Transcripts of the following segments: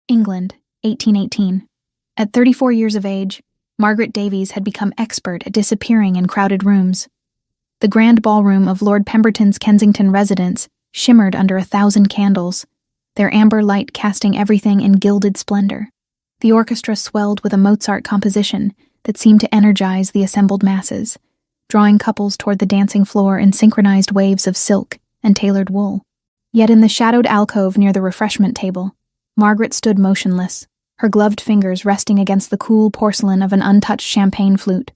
England, 1818. At 34 years of age, Margaret Davies had become expert at disappearing in crowded rooms. The grand ballroom of Lord Pemberton's Kensington residence shimmered under 1,000 candles, their amber light casting everything in gilded splendor. The orchestra swelled with a Mozart composition that seemed to energize the assembled masses, drawing couples toward the dancing floor in synchronized waves of silk and tailored wool. Yet in the shadowed alcove near the refreshment table, Margaret stood motionless, her gloved fingers resting against the cool porcelain of an untouched champagne flute.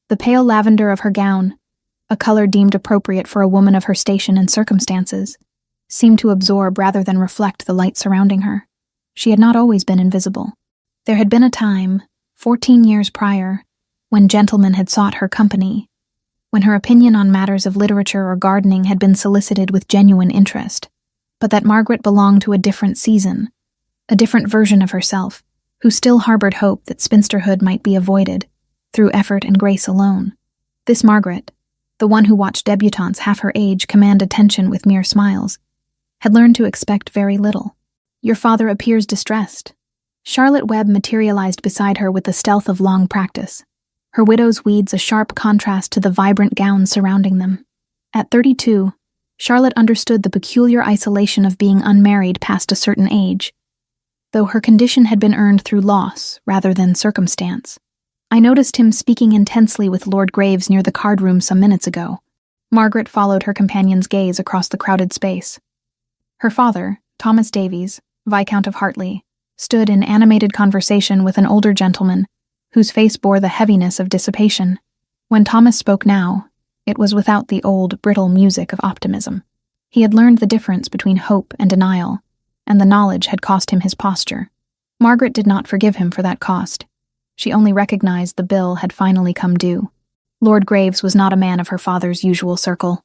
The pale lavender of her gown, a color deemed appropriate for a woman of her station and circumstances, seemed to absorb rather than reflect the light surrounding her. She had not always been invisible. There had been a time, 14 years prior, when gentlemen had sought her company, when her opinion on matters of literature or gardening had been solicited with genuine interest, but that Margaret belonged to a different season, a different version of herself, who still harbored hope that spinsterhood might be avoided, through effort and grace alone. This Margaret, the one who watched debutantes half her age command attention with mere smiles, had learned to expect very little. "Your father appears distressed." Charlotte Webb materialized beside her with the stealth of long practice, her widow's weeds a sharp contrast to the vibrant gowns surrounding them. At 32, Charlotte understood the peculiar isolation of being unmarried past a certain age, though her condition had been earned through loss rather than circumstance. "I noticed him speaking intensely with Lord Graves near the card room some minutes ago." Margaret followed her companion's gaze across the crowded space. Her father, Thomas Davies, Viscount of Hartley, stood in animated conversation with an older gentleman whose face bore the heaviness of dissipation. When Thomas spoke now, it was without the old, brittle music of optimism. He had learned the difference between hope and denial, and the knowledge had cost him his posture. Margaret did not forgive him for that cost. She only recognized the bill had finally come due. Lord Graves was not a man of her father's usual circle.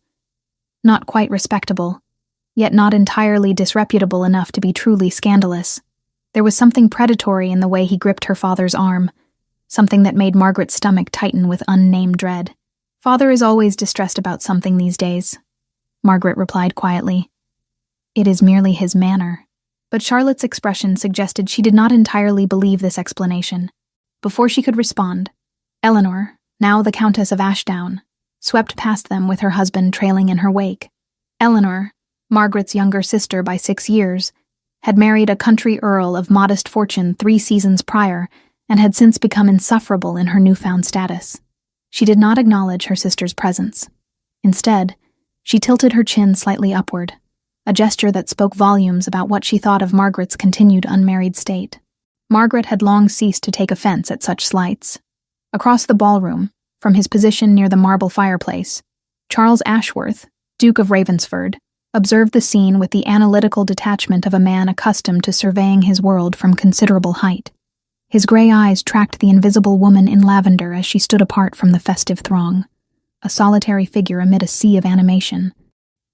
Not quite respectable, yet not entirely disreputable enough to be truly scandalous. There was something predatory in the way he gripped her father's arm, something that made Margaret's stomach tighten with unnamed dread. "Father is always distressed about something these days," Margaret replied quietly. "It is merely his manner." But Charlotte's expression suggested she did not entirely believe this explanation. Before she could respond, Eleanor, now the Countess of Ashdown, swept past them with her husband trailing in her wake. Eleanor, Margaret's younger sister by 6 years, had married a country earl of modest fortune 3 seasons prior and had since become insufferable in her newfound status. She did not acknowledge her sister's presence. Instead, she tilted her chin slightly upward, a gesture that spoke volumes about what she thought of Margaret's continued unmarried state. Margaret had long ceased to take offense at such slights. Across the ballroom, from his position near the marble fireplace, Charles Ashworth, Duke of Ravensford, observed the scene with the analytical detachment of a man accustomed to surveying his world from considerable height. His gray eyes tracked the invisible woman in lavender as she stood apart from the festive throng, a solitary figure amid a sea of animation.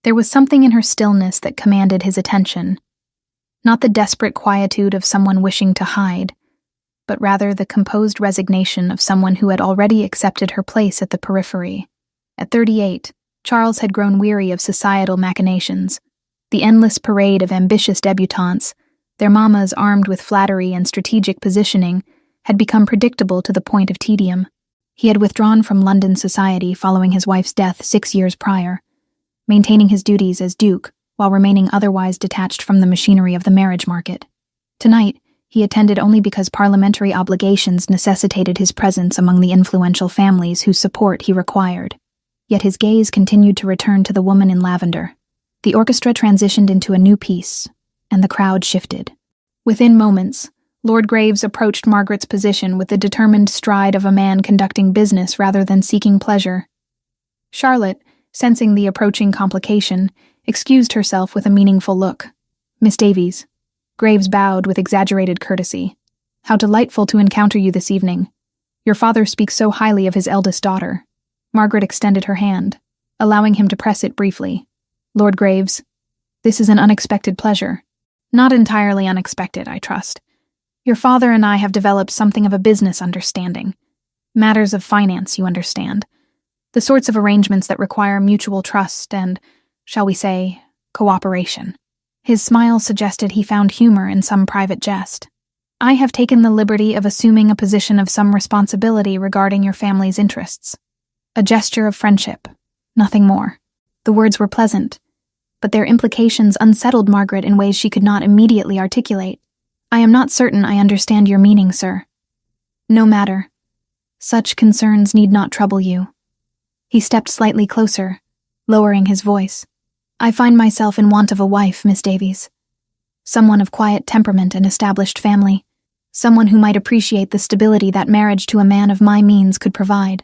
There was something in her stillness that commanded his attention, not the desperate quietude of someone wishing to hide, but rather the composed resignation of someone who had already accepted her place at the periphery. At 38, Charles had grown weary of societal machinations, the endless parade of ambitious debutantes, their mammas armed with flattery and strategic positioning, had become predictable to the point of tedium. He had withdrawn from London society following his wife's death 6 years prior, maintaining his duties as Duke while remaining otherwise detached from the machinery of the marriage market. Tonight, he attended only because parliamentary obligations necessitated his presence among the influential families whose support he required. Yet his gaze continued to return to the woman in lavender. The orchestra transitioned into a new piece, and the crowd shifted. Within moments, Lord Graves approached Margaret's position with the determined stride of a man conducting business rather than seeking pleasure. Charlotte, sensing the approaching complication, excused herself with a meaningful look. "Miss Davies." Graves bowed with exaggerated courtesy. "How delightful to encounter you this evening. Your father speaks so highly of his eldest daughter." Margaret extended her hand, allowing him to press it briefly. "Lord Graves, this is an unexpected pleasure." "Not entirely unexpected, I trust. Your father and I have developed something of a business understanding. Matters of finance, you understand. The sorts of arrangements that require mutual trust and, shall we say, cooperation." His smile suggested he found humor in some private jest. I have taken the liberty of assuming a position of some responsibility regarding your family's interests. A gesture of friendship, nothing more. The words were pleasant, but their implications unsettled Margaret in ways she could not immediately articulate. I am not certain I understand your meaning, sir. No matter. Such concerns need not trouble you. He stepped slightly closer, lowering his voice. I find myself in want of a wife, Miss Davies. Someone of quiet temperament and established family. Someone who might appreciate the stability that marriage to a man of my means could provide.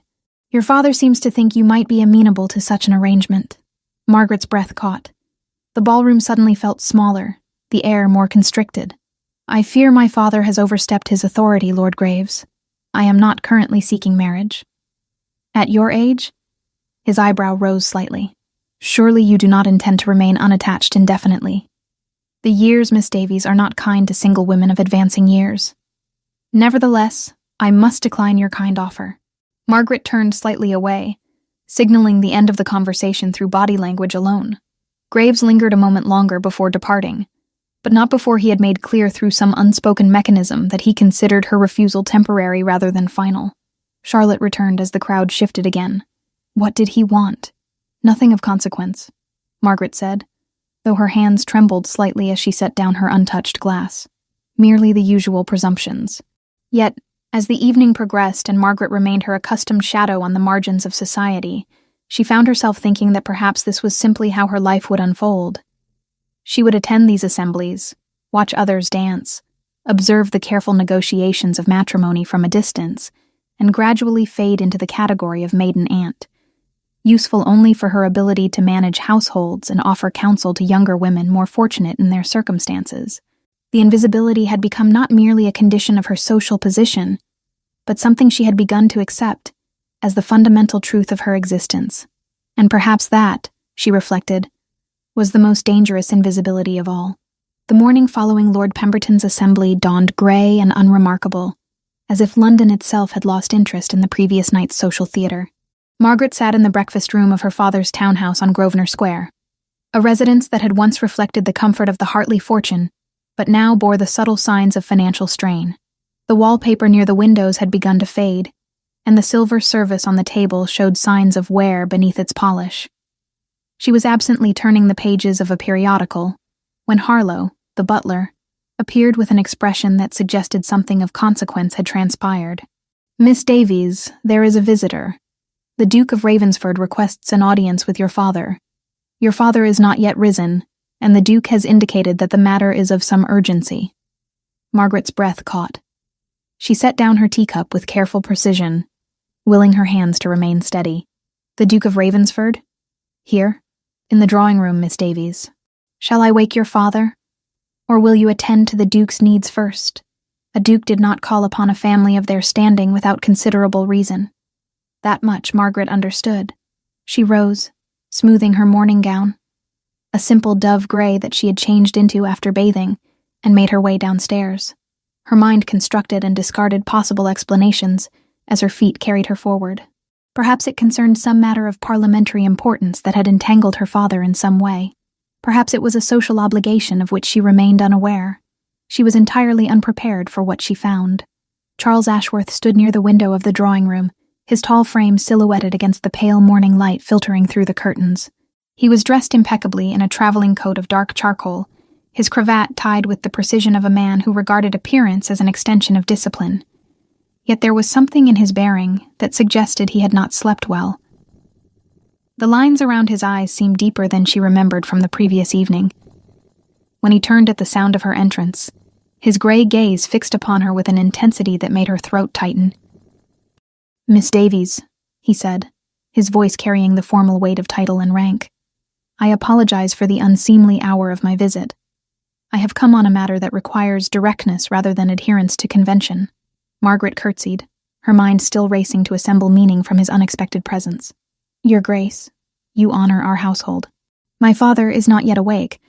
Your father seems to think you might be amenable to such an arrangement. Margaret's breath caught. The ballroom suddenly felt smaller, the air more constricted. I fear my father has overstepped his authority, Lord Graves. I am not currently seeking marriage. At your age? His eyebrow rose slightly. Surely you do not intend to remain unattached indefinitely. The years, Miss Davies, are not kind to single women of advancing years. Nevertheless, I must decline your kind offer. Margaret turned slightly away, signaling the end of the conversation through body language alone. Graves lingered a moment longer before departing, but not before he had made clear through some unspoken mechanism that he considered her refusal temporary rather than final. Charlotte returned as the crowd shifted again. What did he want? Nothing of consequence, Margaret said, though her hands trembled slightly as she set down her untouched glass. Merely the usual presumptions. Yet, as the evening progressed and Margaret remained her accustomed shadow on the margins of society, she found herself thinking that perhaps this was simply how her life would unfold. She would attend these assemblies, watch others dance, observe the careful negotiations of matrimony from a distance, and gradually fade into the category of maiden aunt, useful only for her ability to manage households and offer counsel to younger women more fortunate in their circumstances. The invisibility had become not merely a condition of her social position, but something she had begun to accept as the fundamental truth of her existence. And perhaps that, she reflected, was the most dangerous invisibility of all. The morning following Lord Pemberton's assembly dawned grey and unremarkable, as if London itself had lost interest in the previous night's social theatre. Margaret sat in the breakfast room of her father's townhouse on Grosvenor Square, a residence that had once reflected the comfort of the Hartley fortune, but now bore the subtle signs of financial strain. The wallpaper near the windows had begun to fade, and the silver service on the table showed signs of wear beneath its polish. She was absently turning the pages of a periodical, when Harlow, the butler, appeared with an expression that suggested something of consequence had transpired. Miss Davies, there is a visitor. The Duke of Ravensford requests an audience with your father. Your father is not yet risen, and the Duke has indicated that the matter is of some urgency. Margaret's breath caught. She set down her teacup with careful precision, willing her hands to remain steady. The Duke of Ravensford? Here? In the drawing room, Miss Davies. Shall I wake your father? Or will you attend to the Duke's needs first? A Duke did not call upon a family of their standing without considerable reason. That much Margaret understood. She rose, smoothing her morning gown, a simple dove gray that she had changed into after bathing, and made her way downstairs. Her mind constructed and discarded possible explanations as her feet carried her forward. Perhaps it concerned some matter of parliamentary importance that had entangled her father in some way. Perhaps it was a social obligation of which she remained unaware. She was entirely unprepared for what she found. Charles Ashworth stood near the window of the drawing room, his tall frame silhouetted against the pale morning light filtering through the curtains. He was dressed impeccably in a traveling coat of dark charcoal, his cravat tied with the precision of a man who regarded appearance as an extension of discipline. Yet there was something in his bearing that suggested he had not slept well. The lines around his eyes seemed deeper than she remembered from the previous evening. When he turned at the sound of her entrance, his gray gaze fixed upon her with an intensity that made her throat tighten. Miss Davies, he said, his voice carrying the formal weight of title and rank. I apologize for the unseemly hour of my visit. I have come on a matter that requires directness rather than adherence to convention. Margaret curtsied, her mind still racing to assemble meaning from his unexpected presence. Your Grace, you honor our household. My father is not yet awake,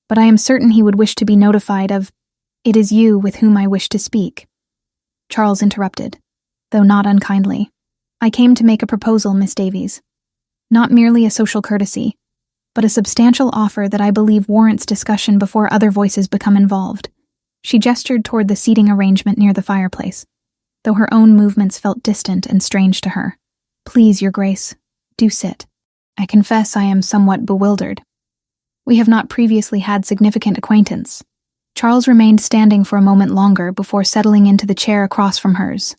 but I am certain he would wish to be notified of... It is you with whom I wish to speak. Charles interrupted, though not unkindly. I came to make a proposal, Miss Davies. Not merely a social courtesy, but a substantial offer that I believe warrants discussion before other voices become involved. She gestured toward the seating arrangement near the fireplace, though her own movements felt distant and strange to her. "Please, Your Grace, do sit. I confess I am somewhat bewildered. We have not previously had significant acquaintance." Charles remained standing for a moment longer before settling into the chair across from hers.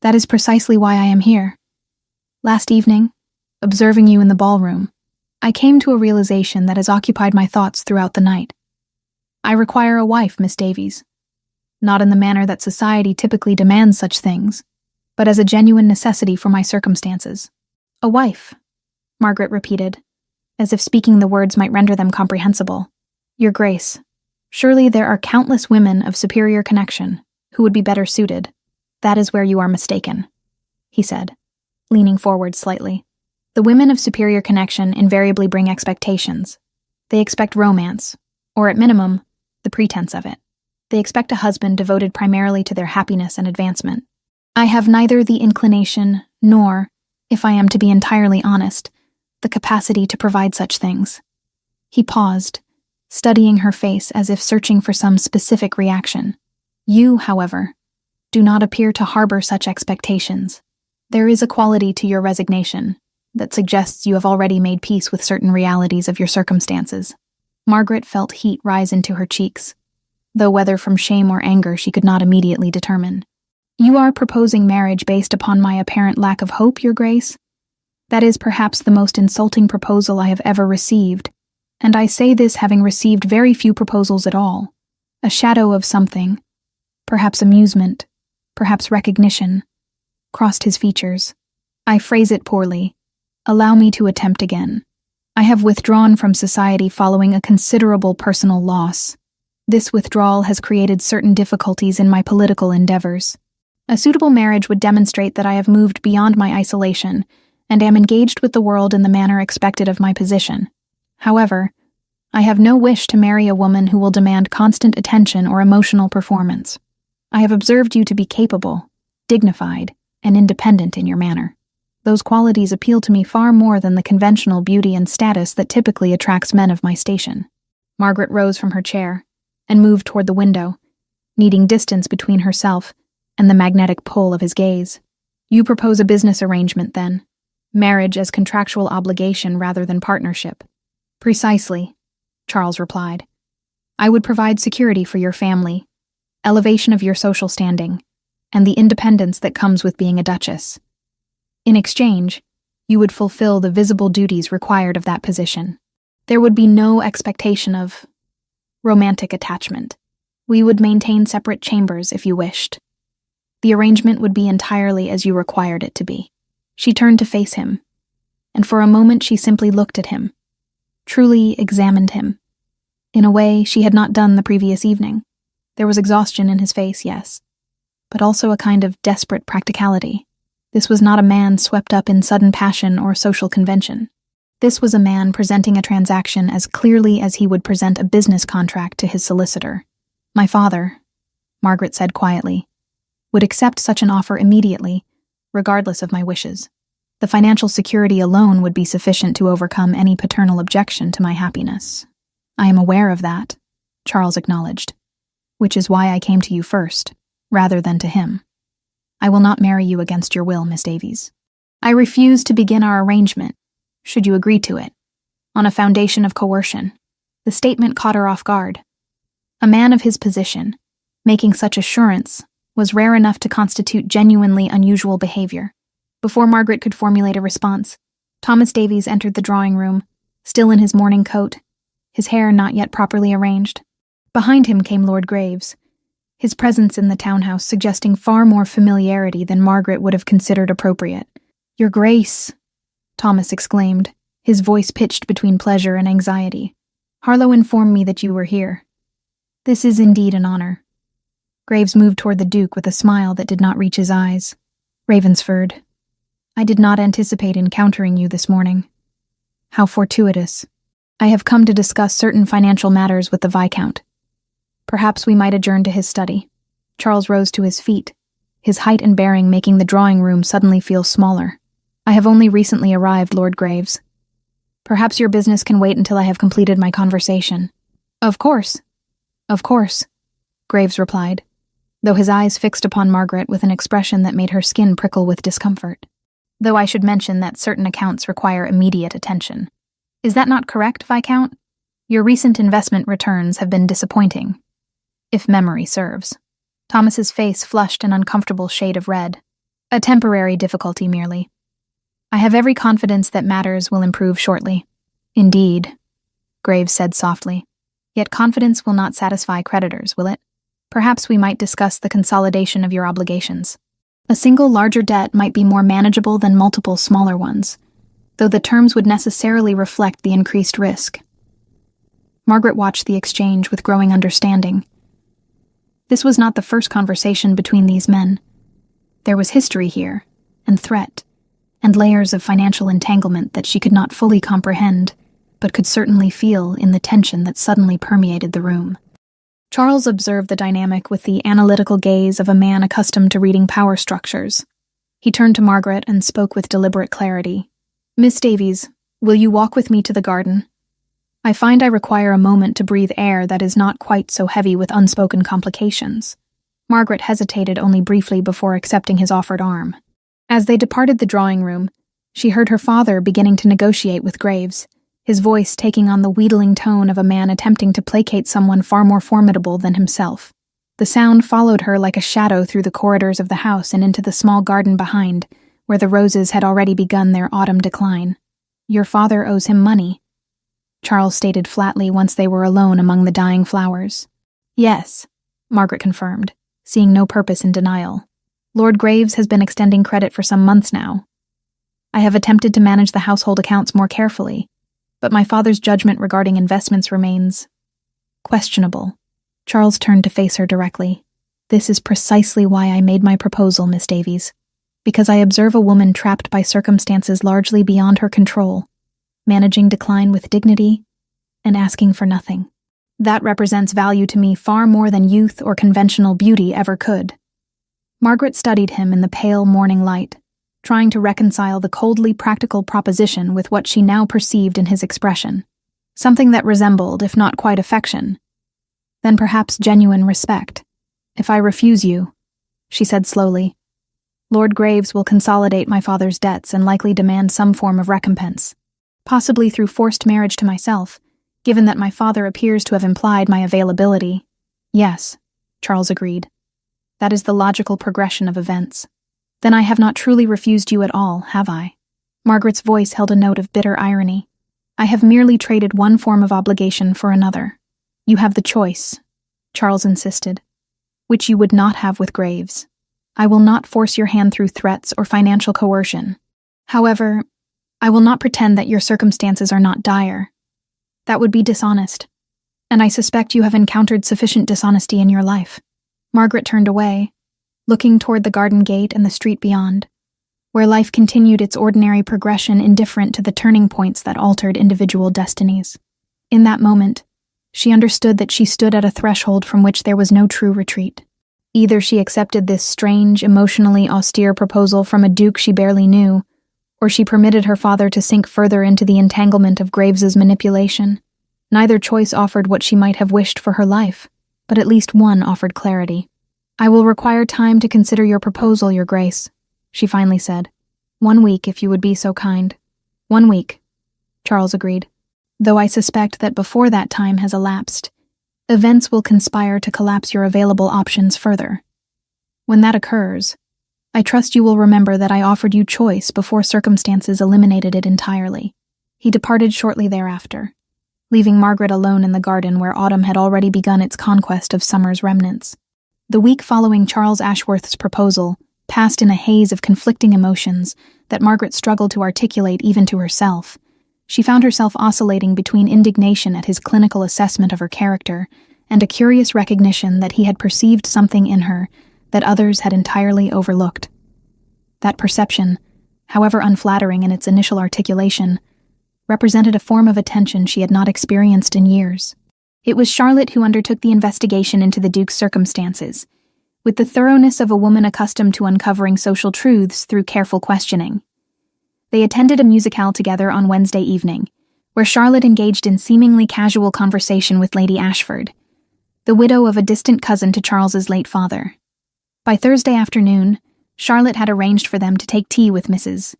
"That is precisely why I am here. Last evening, observing you in the ballroom, I came to a realization that has occupied my thoughts throughout the night. I require a wife, Miss Davies. Not in the manner that society typically demands such things, but as a genuine necessity for my circumstances." "A wife," Margaret repeated, as if speaking the words might render them comprehensible. "Your Grace, surely there are countless women of superior connection who would be better suited. That is where you are mistaken," he said, leaning forward slightly. "The women of superior connection invariably bring expectations. They expect romance, or at minimum, the pretense of it. They expect a husband devoted primarily to their happiness and advancement. I have neither the inclination nor, if I am to be entirely honest, the capacity to provide such things." He paused, studying her face as if searching for some specific reaction. "You, however, do not appear to harbor such expectations. There is a quality to your resignation that suggests you have already made peace with certain realities of your circumstances." Margaret felt heat rise into her cheeks, though whether from shame or anger she could not immediately determine. "You are proposing marriage based upon my apparent lack of hope, Your Grace? That is perhaps the most insulting proposal I have ever received, and I say this having received very few proposals at all. A shadow of something, perhaps amusement, perhaps recognition, crossed his features. I phrase it poorly. Allow me to attempt again. I have withdrawn from society following a considerable personal loss. This withdrawal has created certain difficulties in my political endeavors. A suitable marriage would demonstrate that I have moved beyond my isolation and am engaged with the world in the manner expected of my position. However, I have no wish to marry a woman who will demand constant attention or emotional performance. I have observed you to be capable, dignified, and independent in your manner. Those qualities appeal to me far more than the conventional beauty and status that typically attracts men of my station." Margaret rose from her chair and moved toward the window, needing distance between herself and the magnetic pull of his gaze. "You propose a business arrangement, then? Marriage as contractual obligation rather than partnership?" "Precisely," Charles replied. "I would provide security for your family, elevation of your social standing, and the independence that comes with being a duchess. In exchange, you would fulfill the visible duties required of that position. There would be no expectation of romantic attachment. We would maintain separate chambers if you wished. The arrangement would be entirely as you required it to be." She turned to face him, and for a moment she simply looked at him, truly examined him, in a way she had not done the previous evening. There was exhaustion in his face, yes, but also a kind of desperate practicality. This was not a man swept up in sudden passion or social convention. This was a man presenting a transaction as clearly as he would present a business contract to his solicitor. "My father," Margaret said quietly, "would accept such an offer immediately, regardless of my wishes. The financial security alone would be sufficient to overcome any paternal objection to my happiness." "I am aware of that," Charles acknowledged, "which is why I came to you first, rather than to him. I will not marry you against your will, Miss Davies. I refuse to begin our arrangement, should you agree to it, on a foundation of coercion." The statement caught her off guard. A man of his position, making such assurance, was rare enough to constitute genuinely unusual behavior. Before Margaret could formulate a response, Thomas Davies entered the drawing room, still in his morning coat, his hair not yet properly arranged. Behind him came Lord Graves, his presence in the townhouse suggesting far more familiarity than Margaret would have considered appropriate. "Your Grace," Thomas exclaimed, his voice pitched between pleasure and anxiety. "Harlow informed me that you were here. This is indeed an honor." Graves moved toward the Duke with a smile that did not reach his eyes. "Ravensford, I did not anticipate encountering you this morning. How fortuitous. I have come to discuss certain financial matters with the Viscount. Perhaps we might adjourn to his study." Charles rose to his feet, his height and bearing making the drawing room suddenly feel smaller. "I have only recently arrived, Lord Graves. Perhaps your business can wait until I have completed my conversation." Of course," Graves replied, though his eyes fixed upon Margaret with an expression that made her skin prickle with discomfort. Though I should mention that certain accounts require immediate attention. Is that not correct, Viscount? Your recent investment returns have been disappointing, if memory serves. Thomas's face flushed an uncomfortable shade of red. A temporary difficulty merely. I have every confidence that matters will improve shortly. Indeed, Graves said softly. Yet confidence will not satisfy creditors, will it? Perhaps we might discuss the consolidation of your obligations. A single larger debt might be more manageable than multiple smaller ones, though the terms would necessarily reflect the increased risk. Margaret watched the exchange with growing understanding. This was not the first conversation between these men. There was history here, and threat, and layers of financial entanglement that she could not fully comprehend, but could certainly feel in the tension that suddenly permeated the room. Charles observed the dynamic with the analytical gaze of a man accustomed to reading power structures. He turned to Margaret and spoke with deliberate clarity. Miss Davies, will you walk with me to the garden? I find I require a moment to breathe air that is not quite so heavy with unspoken complications. Margaret hesitated only briefly before accepting his offered arm. As they departed the drawing room, she heard her father beginning to negotiate with Graves, his voice taking on the wheedling tone of a man attempting to placate someone far more formidable than himself. The sound followed her like a shadow through the corridors of the house and into the small garden behind, where the roses had already begun their autumn decline. Your father owes him money, Charles stated flatly once they were alone among the dying flowers. Yes, Margaret confirmed, seeing no purpose in denial. Lord Graves has been extending credit for some months now. I have attempted to manage the household accounts more carefully, but my father's judgment regarding investments remains questionable. Charles turned to face her directly. This is precisely why I made my proposal, Miss Davies, because I observe a woman trapped by circumstances largely beyond her control, managing decline with dignity and asking for nothing. That represents value to me far more than youth or conventional beauty ever could. Margaret studied him in the pale morning light, trying to reconcile the coldly practical proposition with what she now perceived in his expression, something that resembled, if not quite affection, then perhaps genuine respect. If I refuse you, she said slowly, Lord Graves will consolidate my father's debts and likely demand some form of recompense, possibly through forced marriage to myself, given that my father appears to have implied my availability. Yes, Charles agreed. That is the logical progression of events. Then I have not truly refused you at all, have I? Margaret's voice held a note of bitter irony. I have merely traded one form of obligation for another. You have the choice, Charles insisted, which you would not have with Graves. I will not force your hand through threats or financial coercion. However, I will not pretend that your circumstances are not dire. That would be dishonest, and I suspect you have encountered sufficient dishonesty in your life. Margaret turned away, looking toward the garden gate and the street beyond, where life continued its ordinary progression indifferent to the turning points that altered individual destinies. In that moment, she understood that she stood at a threshold from which there was no true retreat. Either she accepted this strange, emotionally austere proposal from a duke she barely knew, or she permitted her father to sink further into the entanglement of Graves's manipulation. Neither choice offered what she might have wished for her life, but at least one offered clarity. I will require time to consider your proposal, Your Grace, she finally said. 1 week, if you would be so kind. 1 week, Charles agreed, though I suspect that before that time has elapsed, events will conspire to collapse your available options further. When that occurs, I trust you will remember that I offered you choice before circumstances eliminated it entirely. He departed shortly thereafter, leaving Margaret alone in the garden where autumn had already begun its conquest of summer's remnants. The week following Charles Ashworth's proposal passed in a haze of conflicting emotions that Margaret struggled to articulate even to herself. She found herself oscillating between indignation at his clinical assessment of her character and a curious recognition that he had perceived something in her that others had entirely overlooked. That perception, however unflattering in its initial articulation, represented a form of attention she had not experienced in years. It was Charlotte who undertook the investigation into the Duke's circumstances, with the thoroughness of a woman accustomed to uncovering social truths through careful questioning. They attended a musicale together on Wednesday evening, where Charlotte engaged in seemingly casual conversation with Lady Ashford. the widow of a distant cousin to Charles's late father. By Thursday afternoon, Charlotte had arranged for them to take tea with Mrs.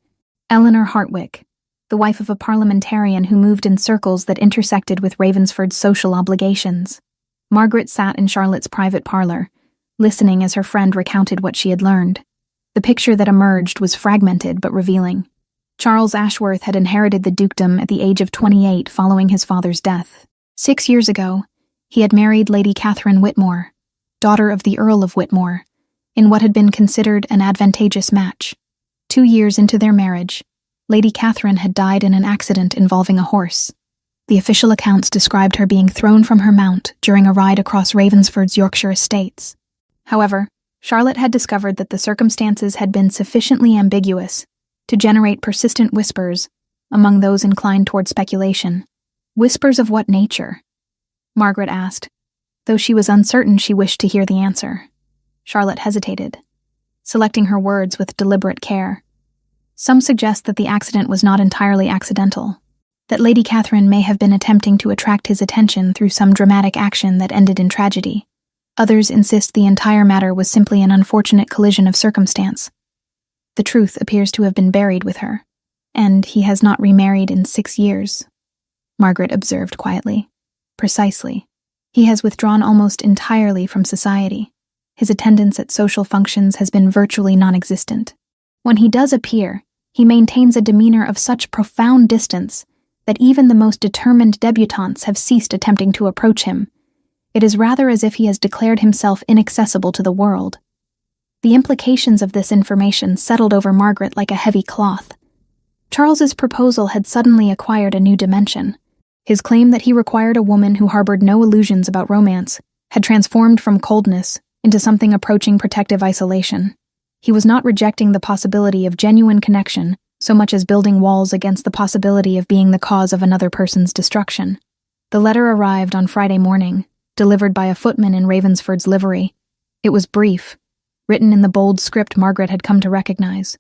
Eleanor Hartwick, the wife of a parliamentarian who moved in circles that intersected with Ravensford's social obligations. Margaret sat in Charlotte's private parlor, listening as her friend recounted what she had learned. The picture that emerged was fragmented but revealing. Charles Ashworth had inherited the dukedom at the age of 28 following his father's death. 6 years ago, he had married Lady Catherine Whitmore, daughter of the Earl of Whitmore, in what had been considered an advantageous match. 2 years into their marriage, Lady Catherine had died in an accident involving a horse. The official accounts described her being thrown from her mount during a ride across Ravensford's Yorkshire estates. However, Charlotte had discovered that the circumstances had been sufficiently ambiguous to generate persistent whispers among those inclined toward speculation. Whispers of what nature? Margaret asked. Though she was uncertain, she wished to hear the answer. Charlotte hesitated, selecting her words with deliberate care. Some suggest that the accident was not entirely accidental, that Lady Catherine may have been attempting to attract his attention through some dramatic action that ended in tragedy. Others insist the entire matter was simply an unfortunate collision of circumstance. The truth appears to have been buried with her, and he has not remarried in 6 years, Margaret observed quietly. Precisely. He has withdrawn almost entirely from society. His attendance at social functions has been virtually non-existent. When he does appear, he maintains a demeanor of such profound distance that even the most determined debutantes have ceased attempting to approach him. It is rather as if he has declared himself inaccessible to the world. The implications of this information settled over Margaret like a heavy cloth. Charles's proposal had suddenly acquired a new dimension. His claim that he required a woman who harbored no illusions about romance had transformed from coldness into something approaching protective isolation. He was not rejecting the possibility of genuine connection so much as building walls against the possibility of being the cause of another person's destruction. The letter arrived on Friday morning, delivered by a footman in Ravensford's livery. It was brief, written in the bold script Margaret had come to recognize.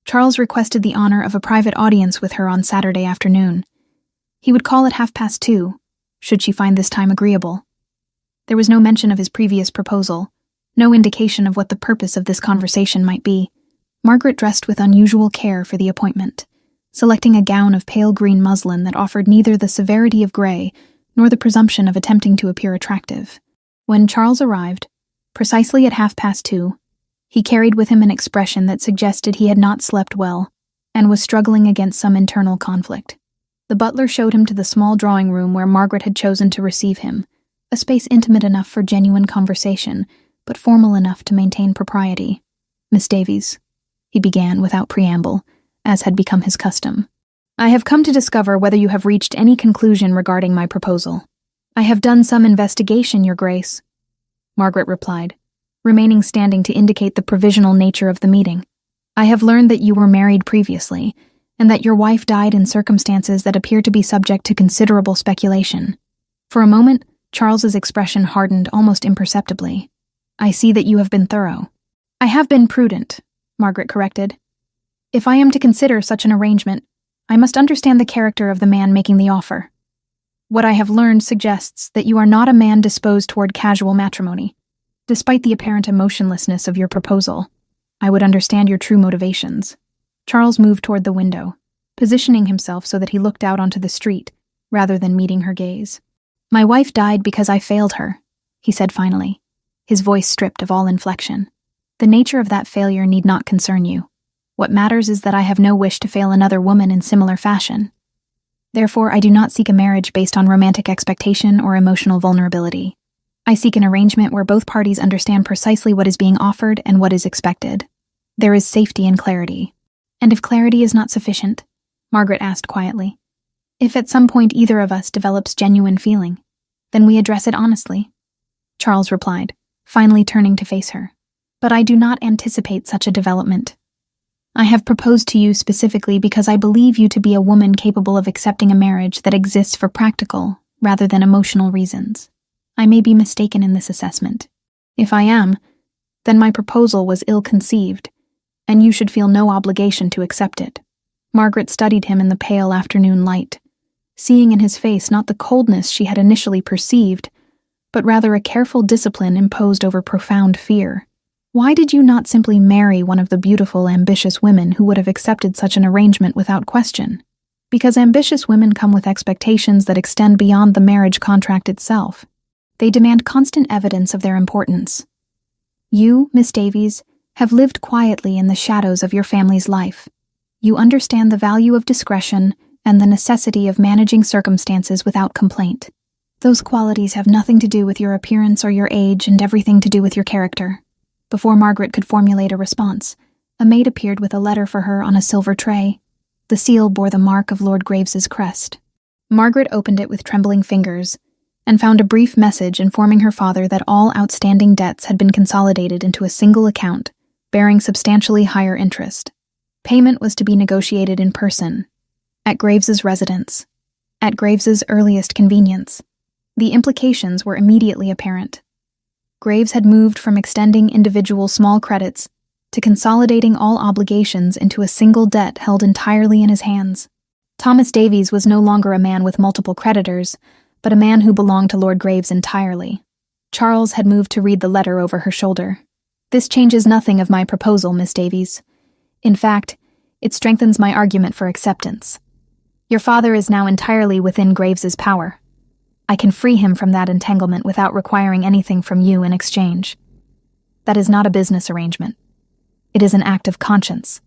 Charles requested the honor of a private audience with her on Saturday afternoon. He would call at 2:30, should she find this time agreeable. There was no mention of his previous proposal, no indication of what the purpose of this conversation might be. Margaret dressed with unusual care for the appointment, selecting a gown of pale green muslin that offered neither the severity of gray nor the presumption of attempting to appear attractive. When Charles arrived, precisely at 2:30, he carried with him an expression that suggested he had not slept well and was struggling against some internal conflict. The butler showed him to the small drawing room where Margaret had chosen to receive him, a space intimate enough for genuine conversation, but formal enough to maintain propriety. "Miss Davies," he began without preamble, as had become his custom, "I have come to discover whether you have reached any conclusion regarding my proposal." "I have done some investigation, Your Grace," Margaret replied, remaining standing to indicate the provisional nature of the meeting. "I have learned that you were married previously, and that your wife died in circumstances that appear to be subject to considerable speculation." For a moment, Charles's expression hardened almost imperceptibly. "I see that you have been thorough." "I have been prudent," Margaret corrected. "If I am to consider such an arrangement, I must understand the character of the man making the offer. What I have learned suggests that you are not a man disposed toward casual matrimony. Despite the apparent emotionlessness of your proposal, I would understand your true motivations." Charles moved toward the window, positioning himself so that he looked out onto the street, rather than meeting her gaze. "My wife died because I failed her," he said finally, his voice stripped of all inflection. "The nature of that failure need not concern you. What matters is that I have no wish to fail another woman in similar fashion. Therefore, I do not seek a marriage based on romantic expectation or emotional vulnerability. I seek an arrangement where both parties understand precisely what is being offered and what is expected. There is safety and clarity." "And if clarity is not sufficient?" Margaret asked quietly. "If at some point either of us develops genuine feeling, then we address it honestly," Charles replied, finally turning to face her. "But I do not anticipate such a development. I have proposed to you specifically because I believe you to be a woman capable of accepting a marriage that exists for practical rather than emotional reasons. I may be mistaken in this assessment. If I am, then my proposal was ill-conceived, and you should feel no obligation to accept it." Margaret studied him in the pale afternoon light, seeing in his face not the coldness she had initially perceived, but rather a careful discipline imposed over profound fear. Why did you not simply marry one of the beautiful, ambitious women who would have accepted such an arrangement without question? Because ambitious women come with expectations that extend beyond the marriage contract itself. They demand constant evidence of their importance. You, Miss Davies, have lived quietly in the shadows of your family's life. You understand the value of discretion and the necessity of managing circumstances without complaint. Those qualities have nothing to do with your appearance or your age and everything to do with your character. Before Margaret could formulate a response, a maid appeared with a letter for her on a silver tray. The seal bore the mark of Lord Graves's crest. Margaret opened it with trembling fingers and found a brief message informing her father that all outstanding debts had been consolidated into a single account, bearing substantially higher interest. Payment was to be negotiated in person, at Graves's residence, at Graves's earliest convenience. The implications were immediately apparent. Graves had moved from extending individual small credits to consolidating all obligations into a single debt held entirely in his hands. Thomas Davies was no longer a man with multiple creditors, but a man who belonged to Lord Graves entirely. Charles had moved to read the letter over her shoulder. "This changes nothing of my proposal, Miss Davies. In fact, it strengthens my argument for acceptance. Your father is now entirely within Graves's power. I can free him from that entanglement without requiring anything from you in exchange. That is not a business arrangement. It is an act of conscience."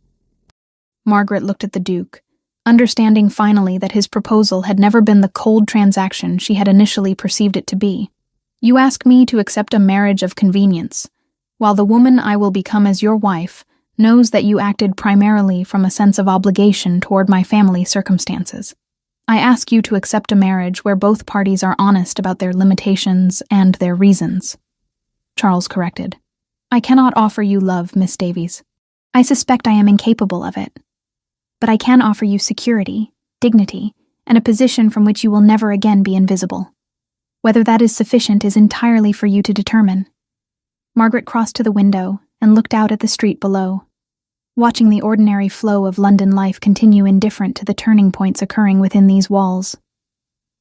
Margaret looked at the Duke, understanding finally that his proposal had never been the cold transaction she had initially perceived it to be. "You ask me to accept a marriage of convenience, while the woman I will become as your wife knows that you acted primarily from a sense of obligation toward my family circumstances. I ask you to accept a marriage where both parties are honest about their limitations and their reasons." Charles corrected. "I cannot offer you love, Miss Davies. I suspect I am incapable of it. But I can offer you security, dignity, and a position from which you will never again be invisible. Whether that is sufficient is entirely for you to determine." Margaret crossed to the window and looked out at the street below, watching the ordinary flow of London life continue indifferent to the turning points occurring within these walls.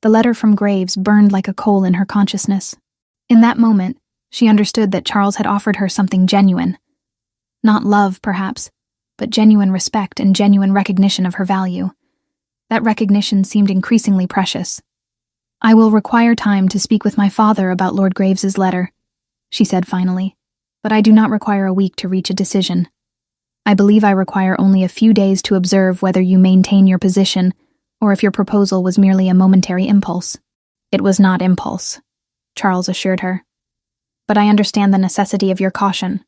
The letter from Graves burned like a coal in her consciousness. In that moment, she understood that Charles had offered her something genuine. Not love, perhaps, but genuine respect and genuine recognition of her value. That recognition seemed increasingly precious. "I will require time to speak with my father about Lord Graves's letter," she said finally, "but I do not require a week to reach a decision. I believe I require only a few days to observe whether you maintain your position or if your proposal was merely a momentary impulse." "It was not impulse," Charles assured her. "But I understand the necessity of your caution.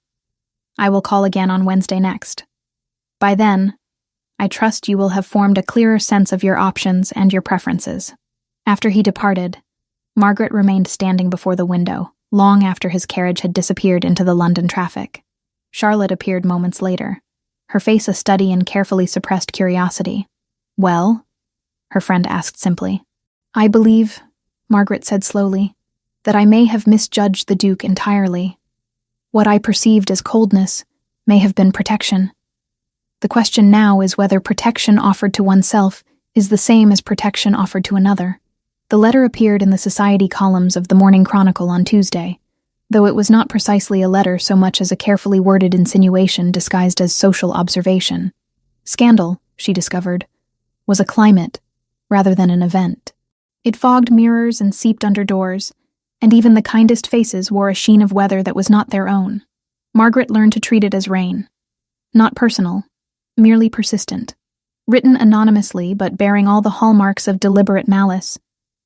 I will call again on Wednesday next. By then, I trust you will have formed a clearer sense of your options and your preferences." After he departed, Margaret remained standing before the window, long after his carriage had disappeared into the London traffic. Charlotte appeared moments later, her face a study in carefully suppressed curiosity. "Well?" her friend asked simply. "I believe," Margaret said slowly, "that I may have misjudged the Duke entirely. What I perceived as coldness may have been protection. The question now is whether protection offered to oneself is the same as protection offered to another." The letter appeared in the society columns of the Morning Chronicle on Tuesday, though it was not precisely a letter so much as a carefully worded insinuation disguised as social observation. Scandal, she discovered, was a climate rather than an event. It fogged mirrors and seeped under doors, and even the kindest faces wore a sheen of weather that was not their own. Margaret learned to treat it as rain. Not personal, merely persistent. Written anonymously but bearing all the hallmarks of deliberate malice,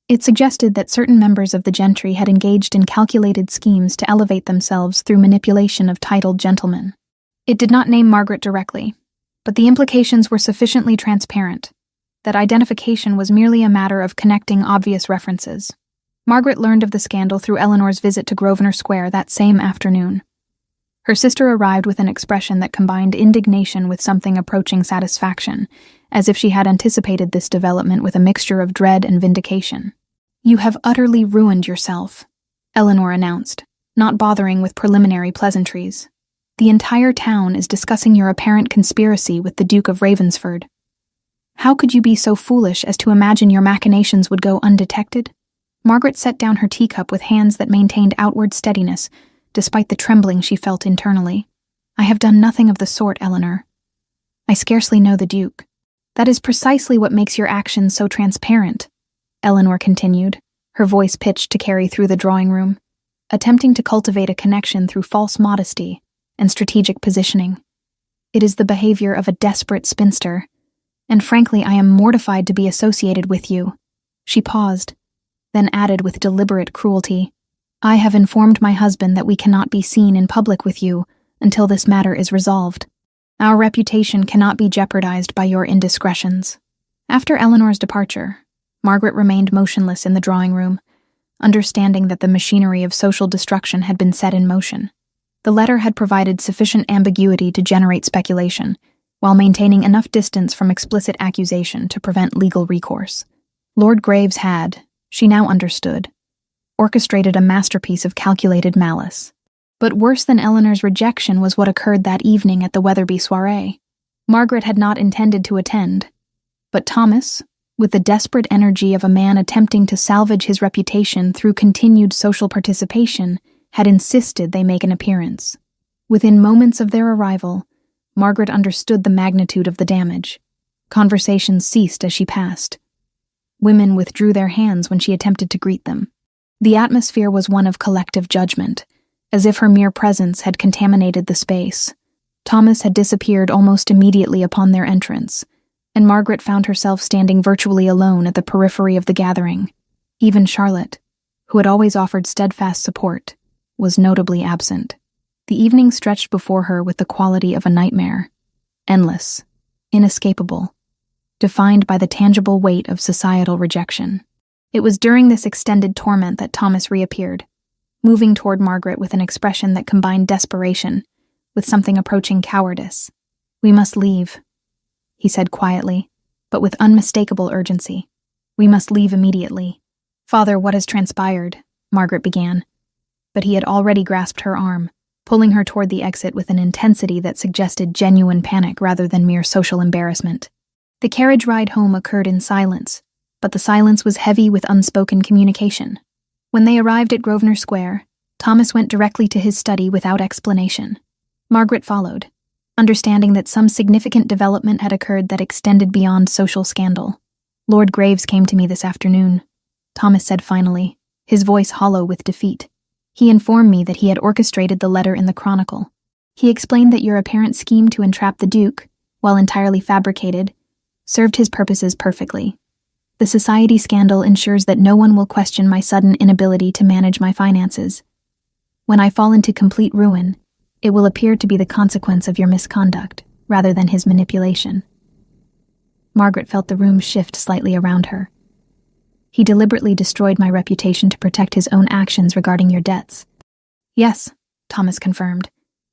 it suggested that certain members of the gentry had engaged in calculated schemes to elevate themselves through manipulation of titled gentlemen. It did not name Margaret directly, but the implications were sufficiently transparent that identification was merely a matter of connecting obvious references. Margaret learned of the scandal through Eleanor's visit to Grosvenor Square that same afternoon. Her sister arrived with an expression that combined indignation with something approaching satisfaction, as if she had anticipated this development with a mixture of dread and vindication. "You have utterly ruined yourself," Eleanor announced, not bothering with preliminary pleasantries. "The entire town is discussing your apparent conspiracy with the Duke of Ravensford. How could you be so foolish as to imagine your machinations would go undetected?" Margaret set down her teacup with hands that maintained outward steadiness, despite the trembling she felt internally. "I have done nothing of the sort, Eleanor. I scarcely know the Duke." "That is precisely what makes your actions so transparent," Eleanor continued, her voice pitched to carry through the drawing room, attempting to cultivate a connection through false modesty and strategic positioning. "It is the behavior of a desperate spinster, and frankly, I am mortified to be associated with you." She paused, then added with deliberate cruelty, "I have informed my husband that we cannot be seen in public with you until this matter is resolved. Our reputation cannot be jeopardized by your indiscretions." After Eleanor's departure, Margaret remained motionless in the drawing room, understanding that the machinery of social destruction had been set in motion. The letter had provided sufficient ambiguity to generate speculation, while maintaining enough distance from explicit accusation to prevent legal recourse. Lord Graves had, she now understood, orchestrated a masterpiece of calculated malice. But worse than Eleanor's rejection was what occurred that evening at the Weatherby soiree. Margaret had not intended to attend, but Thomas, with the desperate energy of a man attempting to salvage his reputation through continued social participation, had insisted they make an appearance. Within moments of their arrival, Margaret understood the magnitude of the damage. Conversations ceased as she passed. Women withdrew their hands when she attempted to greet them. The atmosphere was one of collective judgment, as if her mere presence had contaminated the space. Thomas had disappeared almost immediately upon their entrance, and Margaret found herself standing virtually alone at the periphery of the gathering. Even Charlotte, who had always offered steadfast support, was notably absent. The evening stretched before her with the quality of a nightmare, endless, inescapable, defined by the tangible weight of societal rejection. It was during this extended torment that Thomas reappeared, moving toward Margaret with an expression that combined desperation with something approaching cowardice. "We must leave," he said quietly, but with unmistakable urgency. "We must leave immediately." "Father, what has transpired?" Margaret began, but he had already grasped her arm, pulling her toward the exit with an intensity that suggested genuine panic rather than mere social embarrassment. The carriage ride home occurred in silence, but the silence was heavy with unspoken communication. When they arrived at Grosvenor Square, Thomas went directly to his study without explanation. Margaret followed, understanding that some significant development had occurred that extended beyond social scandal. "Lord Graves came to me this afternoon," Thomas said finally, his voice hollow with defeat. "He informed me that he had orchestrated the letter in the Chronicle. He explained that your apparent scheme to entrap the Duke, while entirely fabricated, served his purposes perfectly. The society scandal ensures that no one will question my sudden inability to manage my finances. When I fall into complete ruin, it will appear to be the consequence of your misconduct, rather than his manipulation." Margaret felt the room shift slightly around her. "He deliberately destroyed my reputation to protect his own actions regarding your debts." "Yes," Thomas confirmed,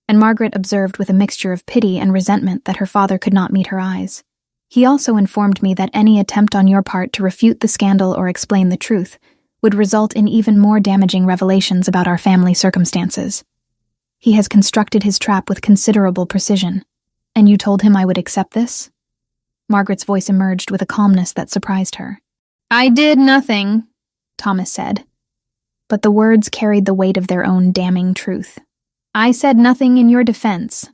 and Margaret observed with a mixture of pity and resentment that her father could not meet her eyes. "He also informed me that any attempt on your part to refute the scandal or explain the truth would result in even more damaging revelations about our family circumstances. He has constructed his trap with considerable precision. And you told him I would accept this?" Margaret's voice emerged with a calmness that surprised her. "I did nothing," Thomas said, but the words carried the weight of their own damning truth. "I said nothing in your defense.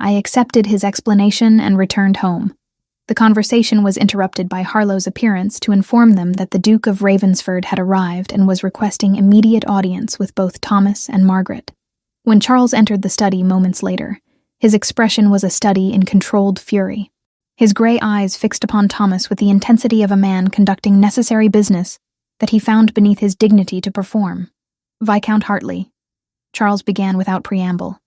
I accepted his explanation and returned home." The conversation was interrupted by Harlow's appearance to inform them that the Duke of Ravensford had arrived and was requesting immediate audience with both Thomas and Margaret. When Charles entered the study moments later, his expression was a study in controlled fury. His gray eyes fixed upon Thomas with the intensity of a man conducting necessary business that he found beneath his dignity to perform. "Viscount Hartley," Charles began without preamble,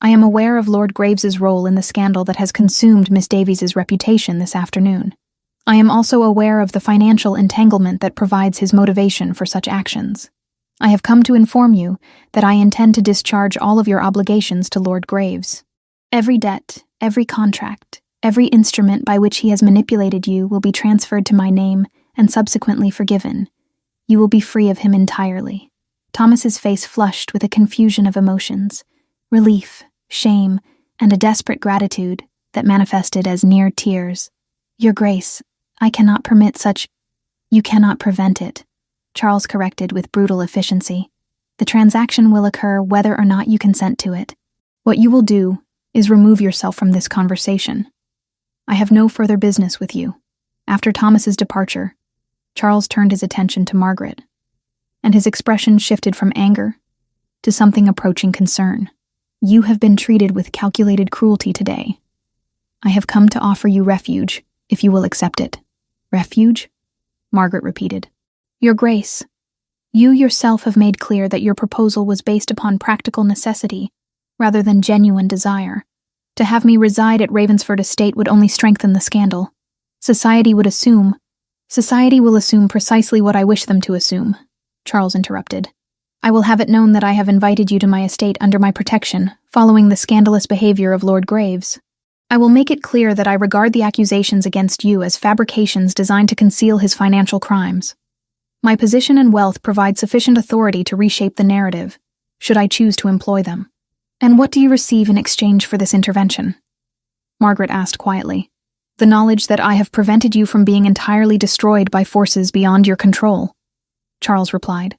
"I am aware of Lord Graves's role in the scandal that has consumed Miss Davies's reputation this afternoon. I am also aware of the financial entanglement that provides his motivation for such actions. I have come to inform you that I intend to discharge all of your obligations to Lord Graves. Every debt, every contract, every instrument by which he has manipulated you will be transferred to my name and subsequently forgiven. You will be free of him entirely." Thomas's face flushed with a confusion of emotions, relief, shame, and a desperate gratitude that manifested as near tears. "Your Grace, I cannot permit such—" "You cannot prevent it," Charles corrected with brutal efficiency. The transaction will occur whether or not you consent to it. What you will do is remove yourself from this conversation. I have no further business with you. After Thomas's departure, Charles turned his attention to Margaret, and his expression shifted from anger to something approaching concern. You have been treated with calculated cruelty today. I have come to offer you refuge, if you will accept it. Refuge? Margaret repeated. Your Grace, you yourself have made clear that your proposal was based upon practical necessity rather than genuine desire. To have me reside at Ravensford Estate would only strengthen the scandal. Society will assume precisely what I wish them to assume, Charles interrupted. I will have it known that I have invited you to my estate under my protection, following the scandalous behavior of Lord Graves. I will make it clear that I regard the accusations against you as fabrications designed to conceal his financial crimes. My position and wealth provide sufficient authority to reshape the narrative, should I choose to employ them. And what do you receive in exchange for this intervention? Margaret asked quietly. The knowledge that I have prevented you from being entirely destroyed by forces beyond your control, Charles replied.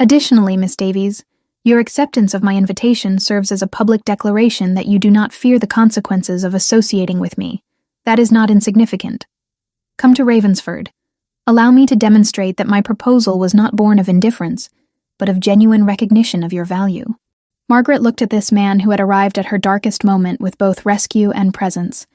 Additionally, Miss Davies, your acceptance of my invitation serves as a public declaration that you do not fear the consequences of associating with me. That is not insignificant. Come to Ravensford. Allow me to demonstrate that my proposal was not born of indifference, but of genuine recognition of your value. Margaret looked at this man who had arrived at her darkest moment with both rescue and presence,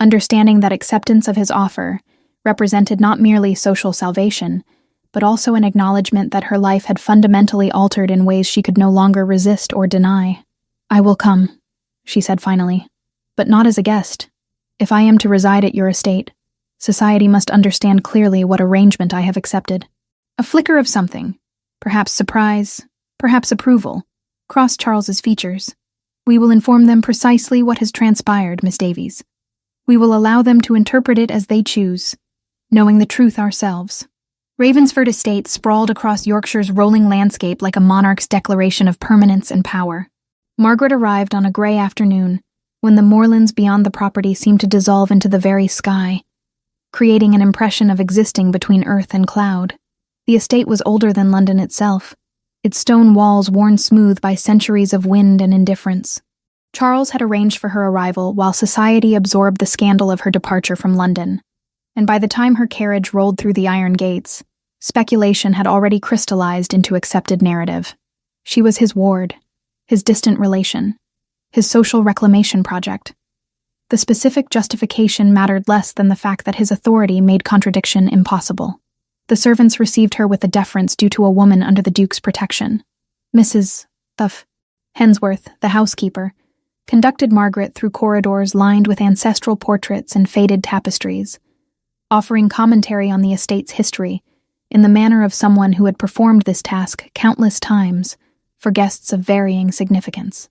understanding that acceptance of his offer represented not merely social salvation, but also an acknowledgement that her life had fundamentally altered in ways she could no longer resist or deny. I will come, she said finally, but not as a guest. If I am to reside at your estate, society must understand clearly what arrangement I have accepted. A flicker of something, perhaps surprise, perhaps approval, crossed Charles's features. We will inform them precisely what has transpired, Miss Davies. We will allow them to interpret it as they choose, knowing the truth ourselves. Ravensford Estate sprawled across Yorkshire's rolling landscape like a monarch's declaration of permanence and power. Margaret arrived on a grey afternoon, when the moorlands beyond the property seemed to dissolve into the very sky, creating an impression of existing between earth and cloud. The estate was older than London itself, its stone walls worn smooth by centuries of wind and indifference. Charles had arranged for her arrival while society absorbed the scandal of her departure from London, and by the time her carriage rolled through the iron gates, speculation had already crystallized into accepted narrative. She was his ward, his distant relation, his social reclamation project. The specific justification mattered less than the fact that his authority made contradiction impossible. The servants received her with the deference due to a woman under the Duke's protection. Mrs. Hensworth, the housekeeper, conducted Margaret through corridors lined with ancestral portraits and faded tapestries, offering commentary on the estate's history in the manner of someone who had performed this task countless times for guests of varying significance.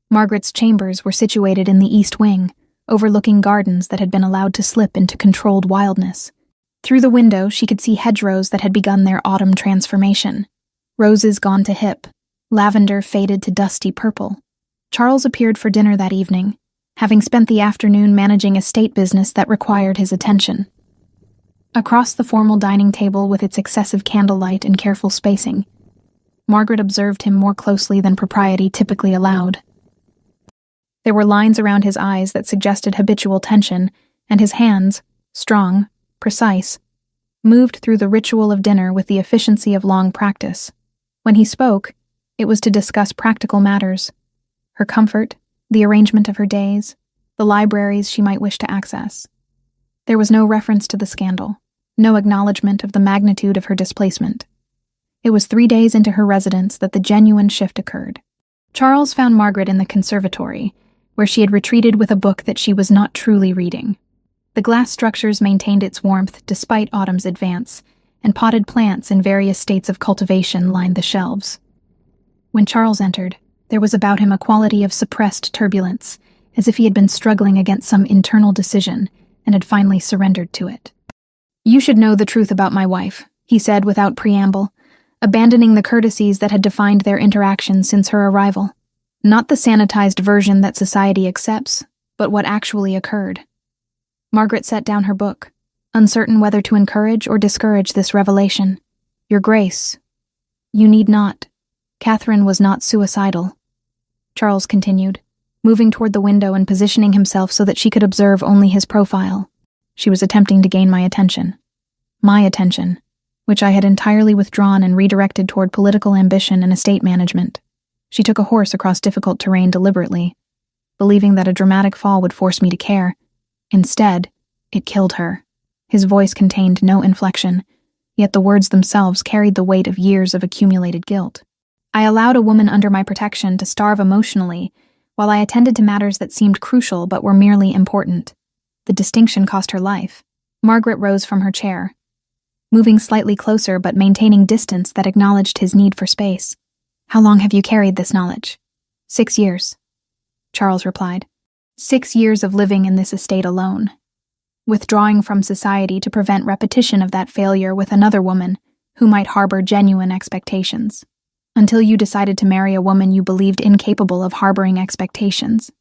Margaret's chambers were situated in the east wing, overlooking gardens that had been allowed to slip into controlled wildness. Through the window, she could see hedgerows that had begun their autumn transformation. Roses gone to hip, lavender faded to dusty purple. Charles appeared for dinner that evening, having spent the afternoon managing estate business that required his attention. Across the formal dining table with its excessive candlelight and careful spacing, Margaret observed him more closely than propriety typically allowed. There were lines around his eyes that suggested habitual tension, and his hands, strong, precise, moved through the ritual of dinner with the efficiency of long practice. When he spoke, it was to discuss practical matters: her comfort, the arrangement of her days, the libraries she might wish to access. There was no reference to the scandal, no acknowledgement of the magnitude of her displacement. It was 3 days into her residence that the genuine shift occurred. Charles found Margaret in the conservatory, where she had retreated with a book that she was not truly reading. The glass structures maintained its warmth despite autumn's advance, and potted plants in various states of cultivation lined the shelves. When Charles entered, there was about him a quality of suppressed turbulence, as if he had been struggling against some internal decision and had finally surrendered to it. "You should know the truth about my wife," he said without preamble, abandoning the courtesies that had defined their interactions since her arrival. Not the sanitized version that society accepts, but what actually occurred. Margaret set down her book, uncertain whether to encourage or discourage this revelation. Your Grace, you need not. Catherine was not suicidal, Charles continued, moving toward the window and positioning himself so that she could observe only his profile. She was attempting to gain my attention, which I had entirely withdrawn and redirected toward political ambition and estate management. She took a horse across difficult terrain deliberately, believing that a dramatic fall would force me to care. Instead, it killed her. His voice contained no inflection, yet the words themselves carried the weight of years of accumulated guilt. I allowed a woman under my protection to starve emotionally, while I attended to matters that seemed crucial but were merely important. The distinction cost her life. Margaret rose from her chair, moving slightly closer but maintaining distance that acknowledged his need for space. How long have you carried this knowledge? 6 years, Charles replied. 6 years of living in this estate alone, withdrawing from society to prevent repetition of that failure with another woman who might harbor genuine expectations. Until you decided to marry a woman you believed incapable of harboring expectations,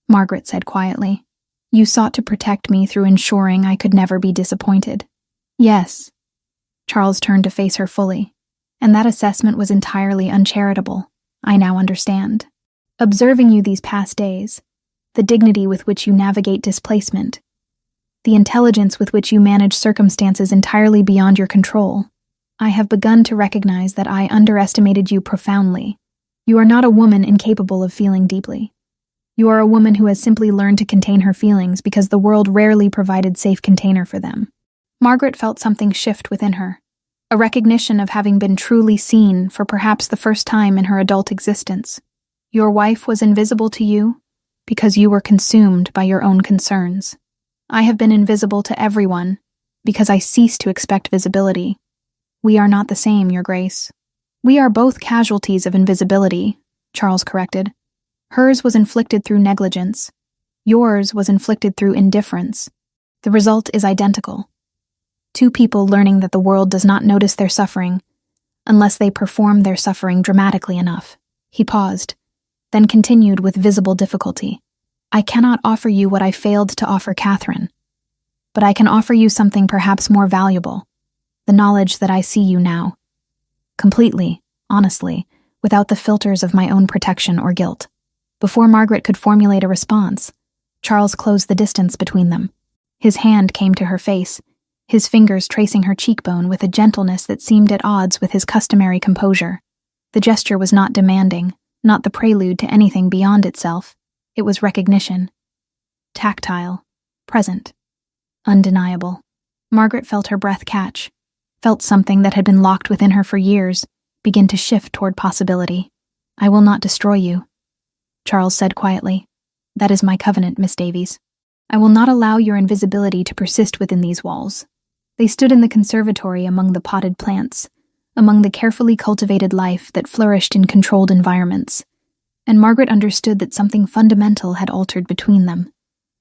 Margaret said quietly. You sought to protect me through ensuring I could never be disappointed. Yes. Charles turned to face her fully, and that assessment was entirely uncharitable. I now understand. Observing you these past days, the dignity with which you navigate displacement, the intelligence with which you manage circumstances entirely beyond your control, I have begun to recognize that I underestimated you profoundly. You are not a woman incapable of feeling deeply. You are a woman who has simply learned to contain her feelings because the world rarely provided safe container for them. Margaret felt something shift within her, a recognition of having been truly seen for perhaps the first time in her adult existence. Your wife was invisible to you because you were consumed by your own concerns. I have been invisible to everyone because I ceased to expect visibility. We are not the same, Your Grace. We are both casualties of invisibility, Charles corrected. Hers was inflicted through negligence. Yours was inflicted through indifference. The result is identical. Two people learning that the world does not notice their suffering unless they perform their suffering dramatically enough. He paused, then continued with visible difficulty. I cannot offer you what I failed to offer Catherine, but I can offer you something perhaps more valuable. The knowledge that I see you now. Completely, honestly, without the filters of my own protection or guilt. Before Margaret could formulate a response, Charles closed the distance between them. His hand came to her face, his fingers tracing her cheekbone with a gentleness that seemed at odds with his customary composure. The gesture was not demanding, not the prelude to anything beyond itself. It was recognition. Tactile, present, undeniable. Margaret felt her breath catch, felt something that had been locked within her for years begin to shift toward possibility. I will not destroy you, Charles said quietly. That is my covenant, Miss Davies. I will not allow your invisibility to persist within these walls. They stood in the conservatory among the potted plants, among the carefully cultivated life that flourished in controlled environments, and Margaret understood that something fundamental had altered between them.